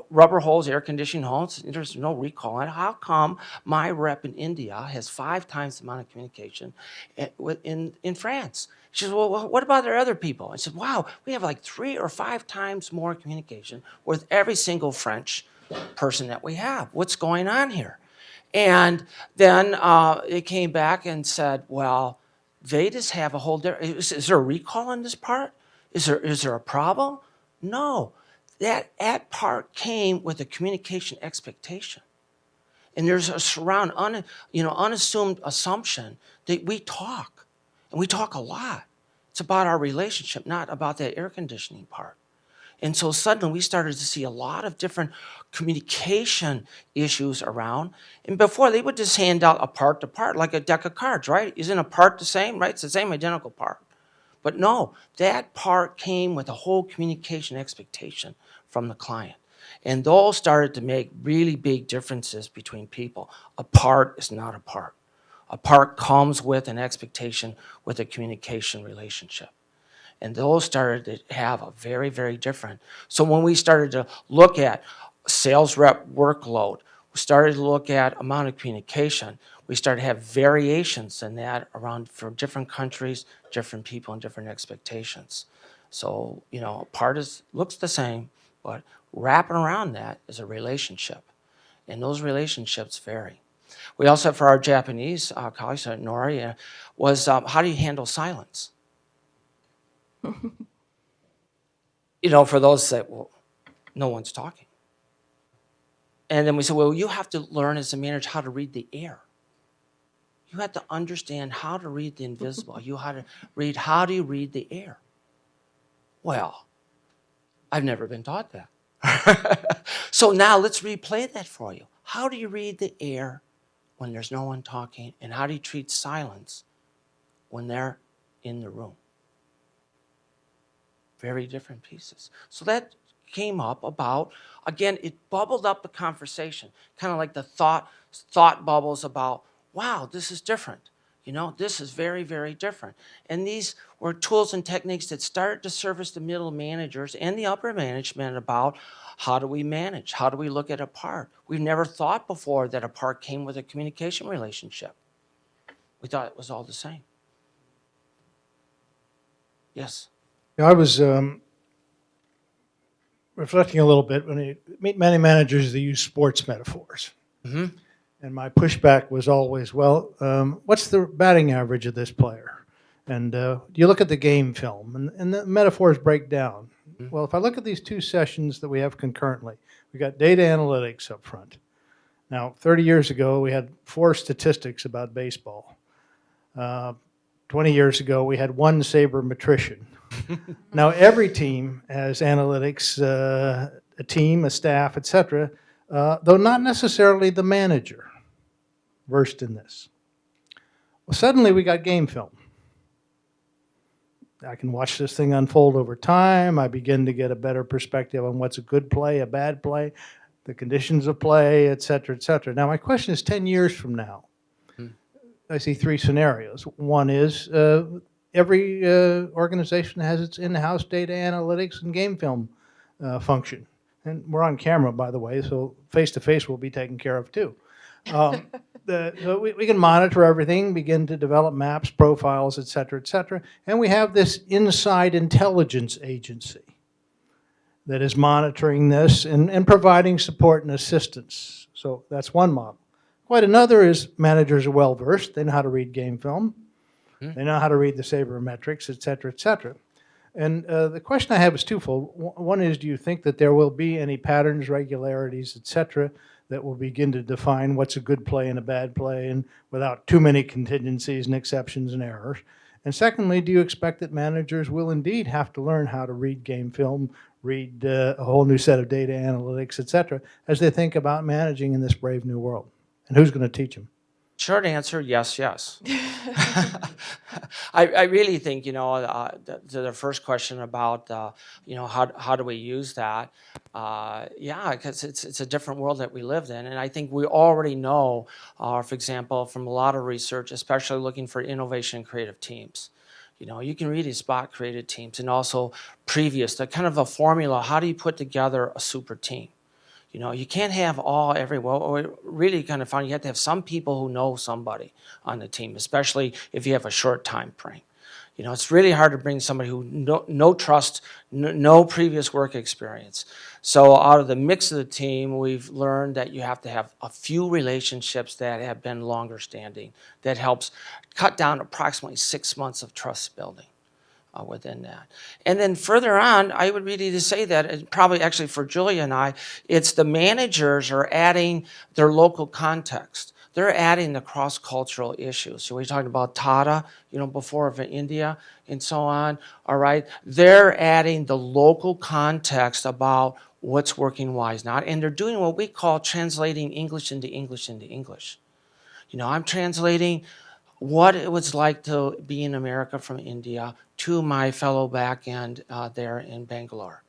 rubber hose, air conditioning hose? There's no recall on it. How come my rep in India has 5 times the amount of communication in France? She says, well, what about their other people? I said, wow, we have like 3 or 5 times more communication with every single French person that we have. What's going on here? And then it came back and said, well, they just have a whole different, is there a recall on this part? Is there a problem? No, that part came with a communication expectation. And there's a surround, unassumed assumption that we talk, and we talk a lot. It's about our relationship, not about that air conditioning part. And so suddenly we started to see a lot of different communication issues around. And before, they would just hand out a part to part, like a deck of cards, right? Isn't a part the same, right? It's the same identical part. But no, that part came with a whole communication expectation from the client. And those started to make really big differences between people. A part is not a part. A part comes with an expectation with a communication relationship. And those started to have a very, very different. So when we started to look at sales rep workload, we started to look at amount of communication, we started to have variations in that around for different countries, different people, and different expectations. So, a part looks the same, but wrapping around that is a relationship. And those relationships vary. We also, for our Japanese colleagues at Nori, was how do you handle silence? For those that, well, no one's talking. And then we said, well, you have to learn as a manager how to read the air. You have to understand how to read the invisible. How do you read the air? Well, I've never been taught that. So now let's replay that for you. How do you read the air when there's no one talking? And how do you treat silence when they're in the room? Very different pieces. So that came up about, again, it bubbled up the conversation, kind of like the thought bubbles about, wow, this is different. This is very, very different. And these were tools and techniques that started to service the middle managers and the upper management about how do we manage? How do we look at a part? We've never thought before that a part came with a communication relationship. We thought it was all the same. Yes. I was reflecting a little bit when you meet many managers that use sports metaphors. Mm-hmm. And my pushback was always, well, what's the batting average of this player? And you look at the game film, and the metaphors break down. Mm-hmm. Well, if I look at these two sessions that we have concurrently, we got data analytics up front. Now, 30 years ago, we had 4 statistics about baseball. 20 years ago, we had 1 sabermetrician. Now, every team has analytics, a team, a staff, etc., though not necessarily the manager versed in this. Well, suddenly we got game film. I can watch this thing unfold over time. I begin to get a better perspective on what's a good play, a bad play, the conditions of play, etc., etc. Now, my question is 10 years from now. I see 3 scenarios. One is every organization has its in-house data analytics and game film function. And we're on camera, by the way, so face-to-face will be taken care of too. So we can monitor everything, begin to develop maps, profiles, et cetera, and we have this inside intelligence agency that is monitoring this and providing support and assistance. So that's one model. Quite another is managers are well-versed. They know how to read game film. They know how to read the sabermetrics, et cetera, And the question I have is twofold. One is, do you think that there will be any patterns, regularities, et cetera, that will begin to define what's a good play and a bad play, and without too many contingencies and exceptions and errors? And secondly, do you expect that managers will indeed have to learn how to read game film, read a whole new set of data analytics, et cetera, as they think about managing in this brave new world? And who's going to teach them? Short answer, yes. I really think, the first question about, how do we use that? Because it's a different world that we live in. And I think we already know, for example, from a lot of research, especially looking for innovation and creative teams. You can really spot creative teams and also the kind of a formula. How do you put together a super team? You can't have we really kind of found you have to have some people who know somebody on the team, especially if you have a short time frame. It's really hard to bring somebody who no trust, no previous work experience. So out of the mix of the team, we've learned that you have to have a few relationships that have been longer standing. That helps cut down approximately 6 months of trust building. Within that. And then further on, I would really to say that, and probably actually for Julia and I, it's the managers are adding their local context. They're adding the cross-cultural issues. So we talked about Tata, before of India and so on, all right? They're adding the local context about what's working, why is not, and they're doing what we call translating English into English into English. I'm translating what it was like to be in America from India to my fellow back end there in Bangalore.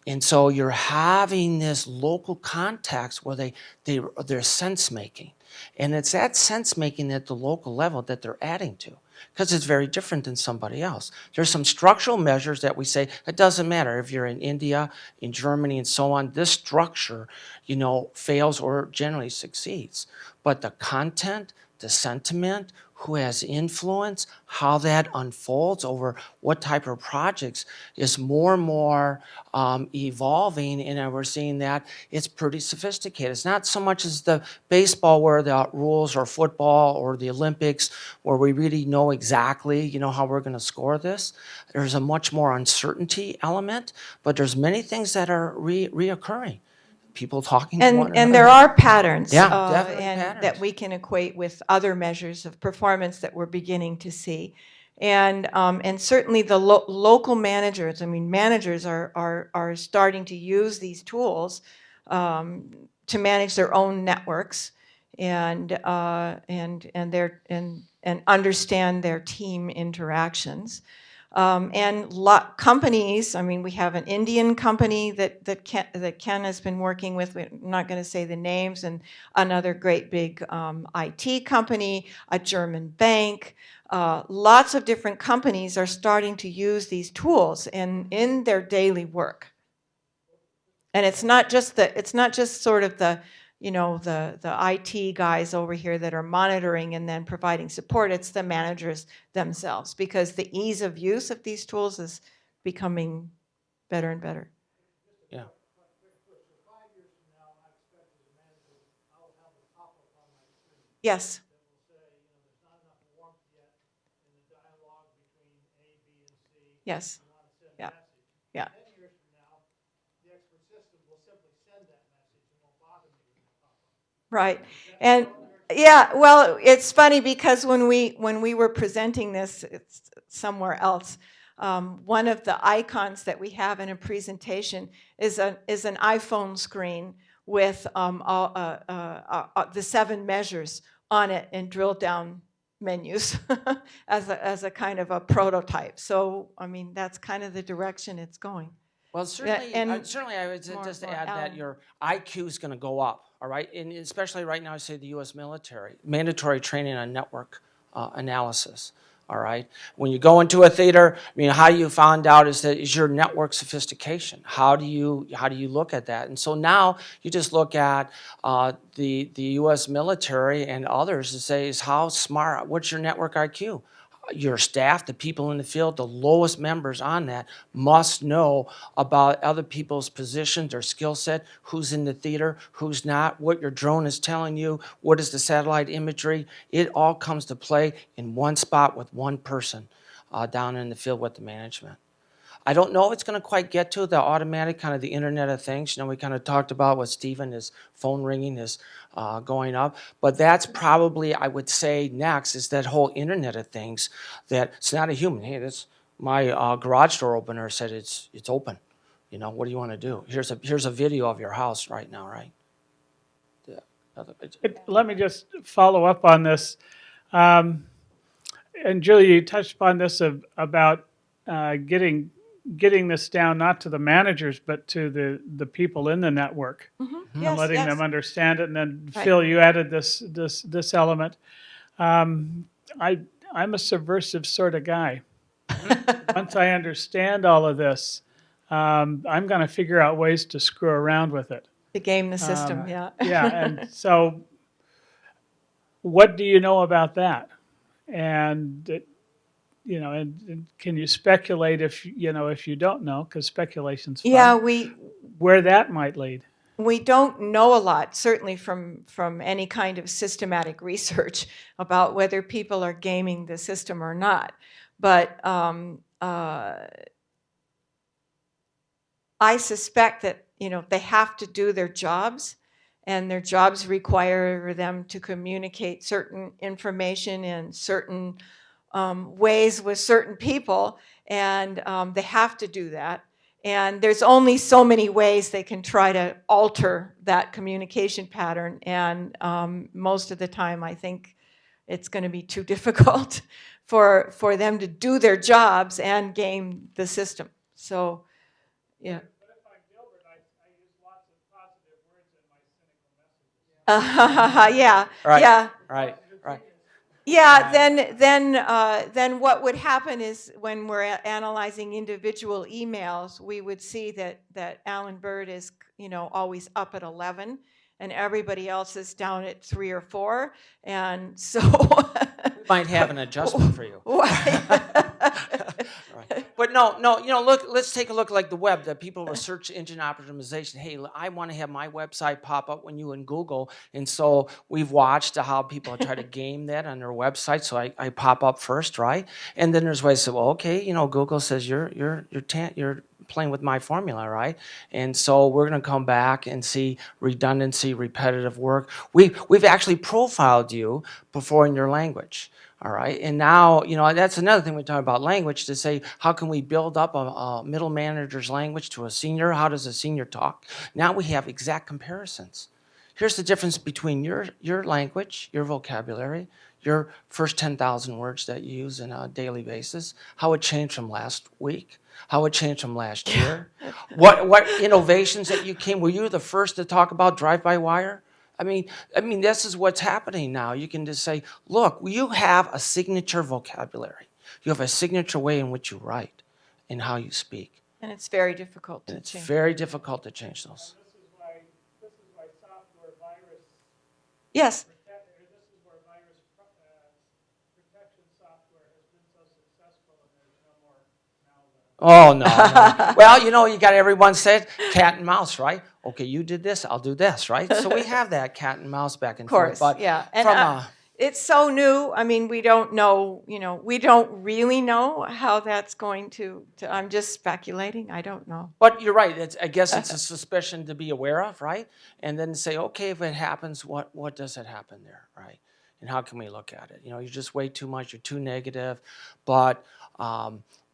And so you're having this local context where they're sense making. And it's that sense making at the local level that they're adding to, because it's very different than somebody else. There's some structural measures that we say, it doesn't matter if you're in India, in Germany, and so on, this structure, fails or generally succeeds. But the content, the sentiment, who has influence, how that unfolds over what type of projects is more and more evolving, and we're seeing that it's pretty sophisticated. It's not so much as the baseball where the rules, or football, or the Olympics, where we really know exactly, how we're going to score this. There's a much more uncertainty element, but there's many things that are reoccurring. People talking to one another. And there are patterns, Yeah, definitely and patterns. that we can equate with other measures of performance that we're beginning to see. And certainly the local managers, managers are starting to use these tools to manage their own networks and understand their team interactions. Companies, we have an Indian company that Ken has been working with. We're not going to say the names, and another great big IT company, a German bank. Lots of different companies are starting to use these tools in their daily work. And it's not just sort of the IT guys over here that are monitoring and then providing support. It's the managers themselves, because the ease of use of these tools is becoming better and better. Yeah. Yes. Yes. Yeah. Yeah. Right. And yeah, well, it's funny because when we were presenting this, it's somewhere else, one of the icons that we have in a presentation is an iPhone screen with the 7 measures on it and drilled down menus as a kind of a prototype. So, that's kind of the direction it's going. Well, certainly, I would just add that your IQ is going to go up, all right? And especially right now, I say the U.S. military, mandatory training on network analysis, all right? When you go into a theater, how you found out is your network sophistication. How do you look at that? And so now you just look at the U.S. military and others and say, is how smart, what's your network IQ? Your staff, the people in the field, the lowest members on that must know about other people's positions, their skill set, who's in the theater, who's not, what your drone is telling you, what is the satellite imagery. It all comes to play in one spot with one person down in the field with the management. I don't know if it's going to quite get to the automatic kind of the Internet of Things. We kind of talked about with Stephen, his phone ringing is going up. But that's probably, I would say, next is that whole Internet of Things that it's not a human. Hey, this my garage door opener said it's open. What do you want to do? Here's a video of your house right now, right? Let me just follow up on this. And Julia, you touched upon this about getting this down not to the managers but to the people in the network, and letting them understand it. And then Right. Phil, you added this element. I'm a subversive sort of guy. Once I understand all of this, I'm going to figure out ways to screw around with it. To game the system, yeah. Yeah, and so what do you know about that? And and can you speculate if you don't know, because speculation's fun, Yeah, where that might lead? we don't know a lot, certainly from any kind of systematic research about whether people are gaming the system or not. But I suspect that they have to do their jobs, and their jobs require them to communicate certain information in certain ways with certain people, and they have to do that. And there's only so many ways they can try to alter that communication pattern, and most of the time I think it's going to be too difficult for them to do their jobs and game the system. So, yeah. But if I'm Yeah, Right. yeah. Right. Right. Yeah, then what would happen is when we're analyzing individual emails, we would see that Alan Bird is, always up at 11 and everybody else is down at 3 or 4. And so We might have an adjustment for you. Right. But no, look, let's take a look like the web, that people with search engine optimization. Hey, I want to have my website pop up when you in Google. And so we've watched how people try to game that on their website. So I pop up first, right? And then there's ways to say, well, okay, Google says you're playing with my formula, right? And so we're going to come back and see redundancy, repetitive work. We've actually profiled you before in your language. All right, and now, that's another thing we talk about language, to say, how can we build up a middle manager's language to a senior? How does a senior talk? Now we have exact comparisons. Here's the difference between your language, your vocabulary, your first 10,000 words that you use on a daily basis, how it changed from last week, how it changed from last year, what innovations that you came. Were you the first to talk about drive-by-wire? I mean, this is what's happening now. You can just say, look, you have a signature vocabulary. You have a signature way in which you write and how you speak. and it's very difficult to And it's change. very difficult to change those. This is why software virus. Yes. This is where virus protection software has been so successful, and there's no more malware. Oh, no. Well, you got everyone said cat and mouse, right? Okay, you did this, I'll do this, right? So we have that cat and mouse back and Of course, forth. But yeah. And from it's so new. I mean, we don't know, we don't really know how that's going to I'm just speculating. I don't know. But you're right. I guess it's a suspicion to be aware of, right? And then say, okay, if it happens, what does it happen there, right? And how can we look at it? You're just way too much. You're too negative. But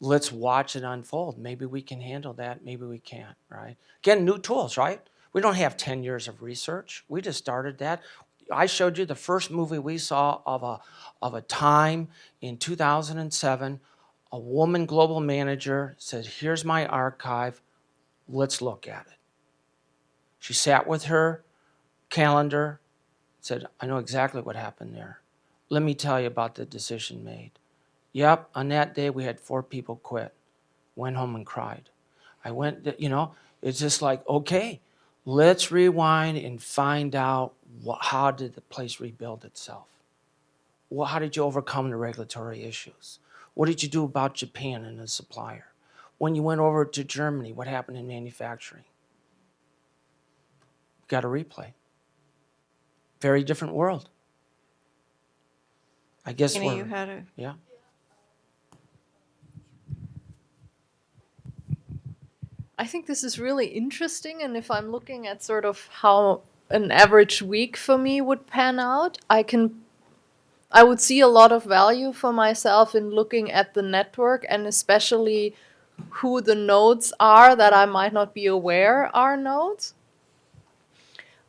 let's watch it unfold. Maybe we can handle that. Maybe we can't, right? Again, new tools, right? We don't have 10 years of research. We just started that. I showed you the first movie we saw of a time in 2007. A woman global manager said, here's my archive. Let's look at it. She sat with her calendar, said, I know exactly what happened there. Let me tell you about the decision made. Yep, on that day we had 4 people quit. Went home and cried. I went, it's just like, okay, let's rewind and find out how did the place rebuild itself? Well, how did you overcome the regulatory issues? What did you do about Japan and the supplier? When you went over to Germany, what happened in manufacturing? Got a replay. Very different world. I guess You had a yeah. I think this is really interesting, and if I'm looking at sort of how an average week for me would pan out, I would see a lot of value for myself in looking at the network, and especially who the nodes are that I might not be aware are nodes.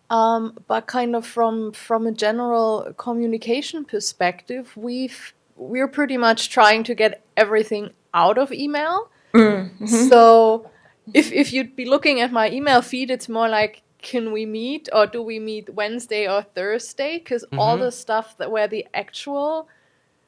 But kind of from a general communication perspective, we're pretty much trying to get everything out of email. Mm-hmm. So if you'd be looking at my email feed, it's more like, can we meet, or do we meet Wednesday or Thursday? Because all the stuff where the actual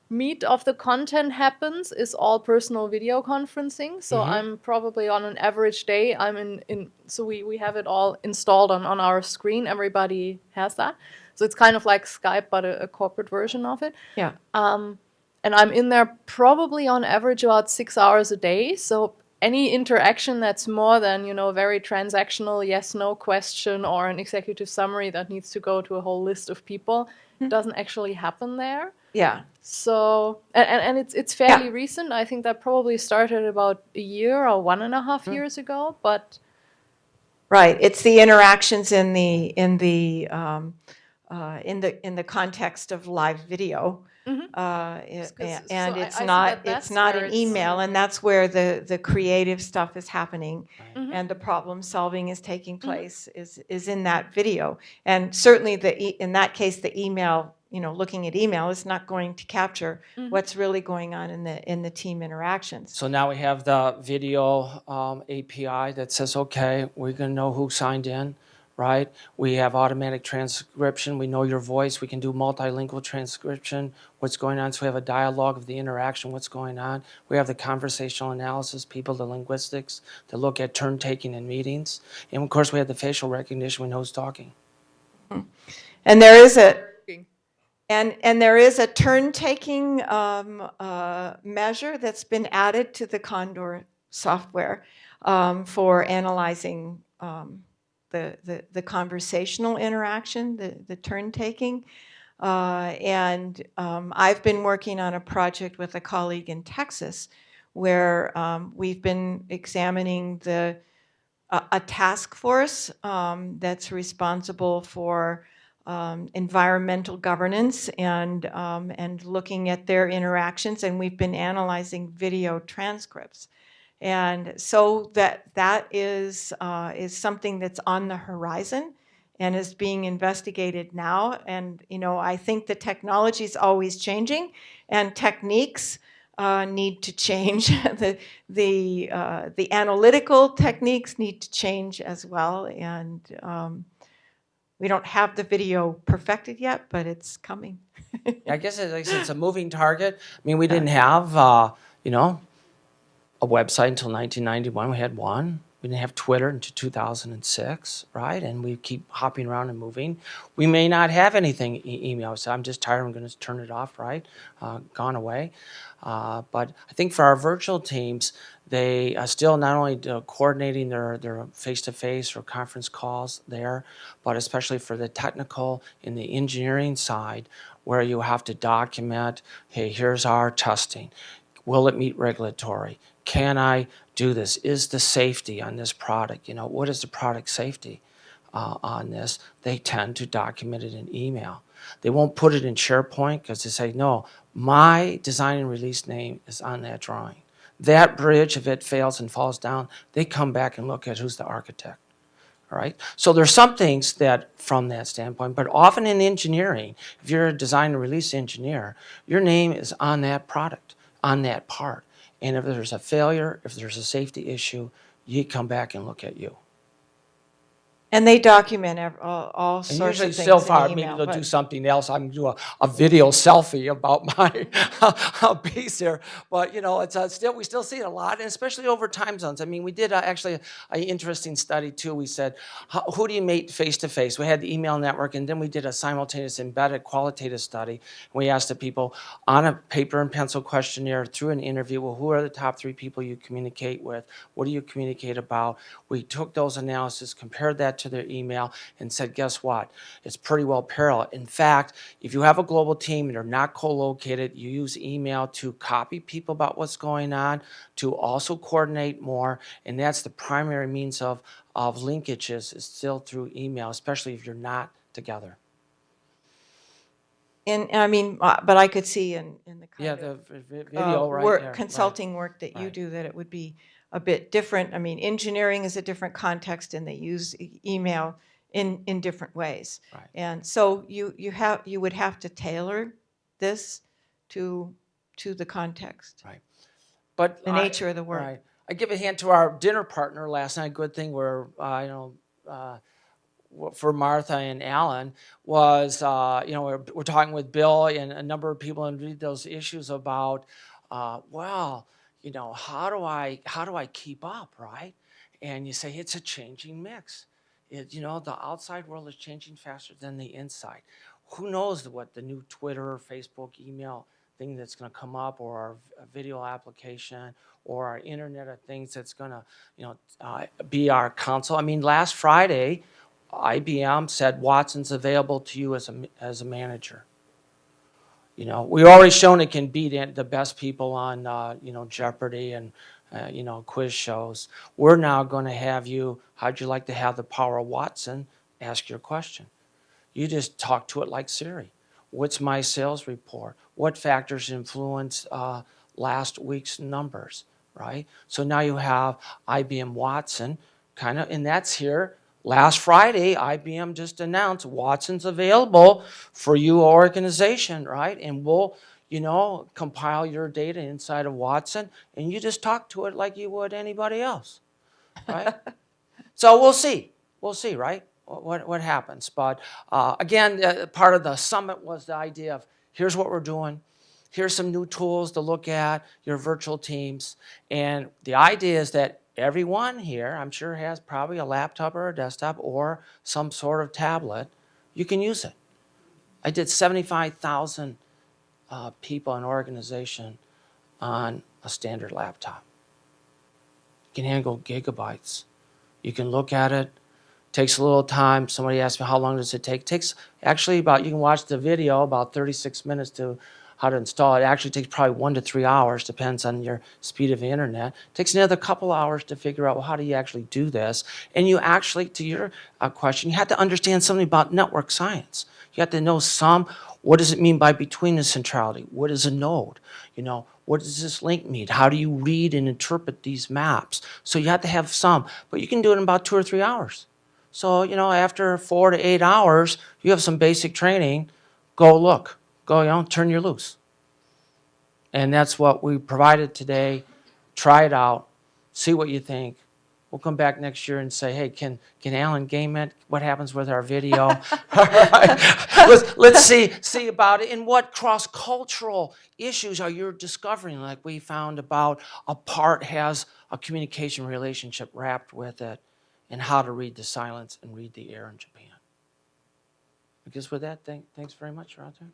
meat of the content happens is all personal video conferencing. So I'm probably on an average day, I'm in so we have it all installed on our screen. Everybody has that. So it's kind of like Skype, but a corporate version of it. Yeah. And I'm in there probably on average about 6 hours a day. So any interaction that's more than, very transactional yes/no question or an executive summary that needs to go to a whole list of people doesn't actually happen there. Yeah. So, and it's fairly recent. I think that probably started about a year or 1.5 years ago, but. Right. It's the interactions in the context of live video. And it's not an email, and that's where the creative stuff is happening, and the problem solving is taking place is in that video. And certainly in that case, the email, looking at email is not going to capture what's really going on in the team interactions. So now we have the video API that says, okay, we're going to know who signed in, right? We have automatic transcription. We know your voice. We can do multilingual transcription, what's going on. So we have a dialogue of the interaction, what's going on. We have the conversational analysis, people, the linguistics, to look at turn taking in meetings. And of course, we have the facial recognition. We know who's talking. And there is a and there is a turn-taking measure that's been added to the Condor software for analyzing the conversational interaction, the turn-taking. And I've been working on a project with a colleague in Texas where we've been examining a task force that's responsible for environmental governance and looking at their interactions, and we've been analyzing video transcripts. And so that is something that's on the horizon and is being investigated now. And I think the technology is always changing, and techniques need to change. the analytical techniques need to change as well. And we don't have the video perfected yet, but it's coming. I guess it's a moving target. I mean, we didn't have, a website until 1991. We had one. We didn't have Twitter until 2006, right? And we keep hopping around and moving. We may not have anything email. So I'm just tired. I'm going to turn it off, right? Gone away. But I think for our virtual teams, they are still not only coordinating their face-to-face or conference calls there, but especially for the technical and the engineering side, where you have to document, hey, here's our testing. Will it meet regulatory? Can I do this? Is the safety on this product? What is the product safety on this? They tend to document it in email. They won't put it in SharePoint because they say, no, my design and release name is on that drawing. That bridge, if it fails and falls down, they come back and look at who's the architect. All right. So there's some things that from that standpoint, but often in engineering, if you're a design and release engineer, your name is on that product, on that part. And if there's a failure, if there's a safety issue, you come back and look at you. And they document all And sorts usually of things so in far, email. maybe they'll do but- something else. I'm going to do a video selfie about my piece here. But, it's we still see it a lot, and especially over time zones. I mean, we did actually an interesting study, too. We said, who do you meet face-to-face? We had the email network, and then we did a simultaneous embedded qualitative study. We asked the people on a paper and pencil questionnaire through an interview, well, who are the top 3 people you communicate with? What do you communicate about? We took those analyses, compared that to their email, and said, guess what? It's pretty well parallel. In fact, if you have a global team and you're not co-located, you use email to copy people about what's going on, to also coordinate more, and that's the primary means of linkages is still through email, especially if you're not together. And I mean, but I could see in the kind of video right work, there, consulting work that you do, that it would be a bit different. I mean, engineering is a different context, and they use email in different ways. Right. And so you would have to tailor this to the context. Right. But the nature of the work. Right. I give a hand to our dinner partner last night. Good thing we're for Martha and Alan was, we're talking with Bill and a number of people and read those issues about, how do I keep up, right? And you say it's a changing mix. The outside world is changing faster than the inside. Who knows what the new Twitter, Facebook, email thing that's going to come up, or our video application, or our Internet of Things that's going to, be our console. I mean, last Friday, IBM said Watson's available to you as a manager. We've already shown it can beat the best people on, Jeopardy and, quiz shows. We're now going to have you, how'd you like to have the power of Watson ask your question? You just talk to it like Siri. What's my sales report? What factors influence last week's numbers, right? So now you have IBM Watson, and that's here. Last Friday, IBM just announced Watson's available for you organization, right? And we'll, compile your data inside of Watson, and you just talk to it like you would anybody else, right? So we'll see, right? what happens. But again, part of the summit was the idea of here's what we're doing. Here's some new tools to look at, your virtual teams. And the idea is that everyone here, I'm sure, has probably a laptop or a desktop or some sort of tablet. You can use it. I did 75,000 people in organization on a standard laptop. You can handle gigabytes. You can look at it. Takes a little time. Somebody asked me, how long does it take? It takes actually about, you can watch the video, about 36 minutes to how to install it. It actually takes probably 1 to 3 hours, depends on your speed of the internet. It takes another couple hours to figure out, well, how do you actually do this? And you actually, to your question, you have to understand something about network science. You have to know what does it mean by between the centrality? What is a node? What does this link mean? How do you read and interpret these maps? So you have to have some, but you can do it in about 2 or 3 hours. So, after 4 to 8 hours, you have some basic training. Go look. Go, turn your loose. And that's what we provided today. Try it out. See what you think. We'll come back next year and say, hey, can Alan game it? What happens with our video? All right. Let's see about it. And what cross-cultural issues are you discovering? Like we found about a part has a communication relationship wrapped with it, and how to read the silence and read the air in Japan. I guess with that, thanks very much, Roger.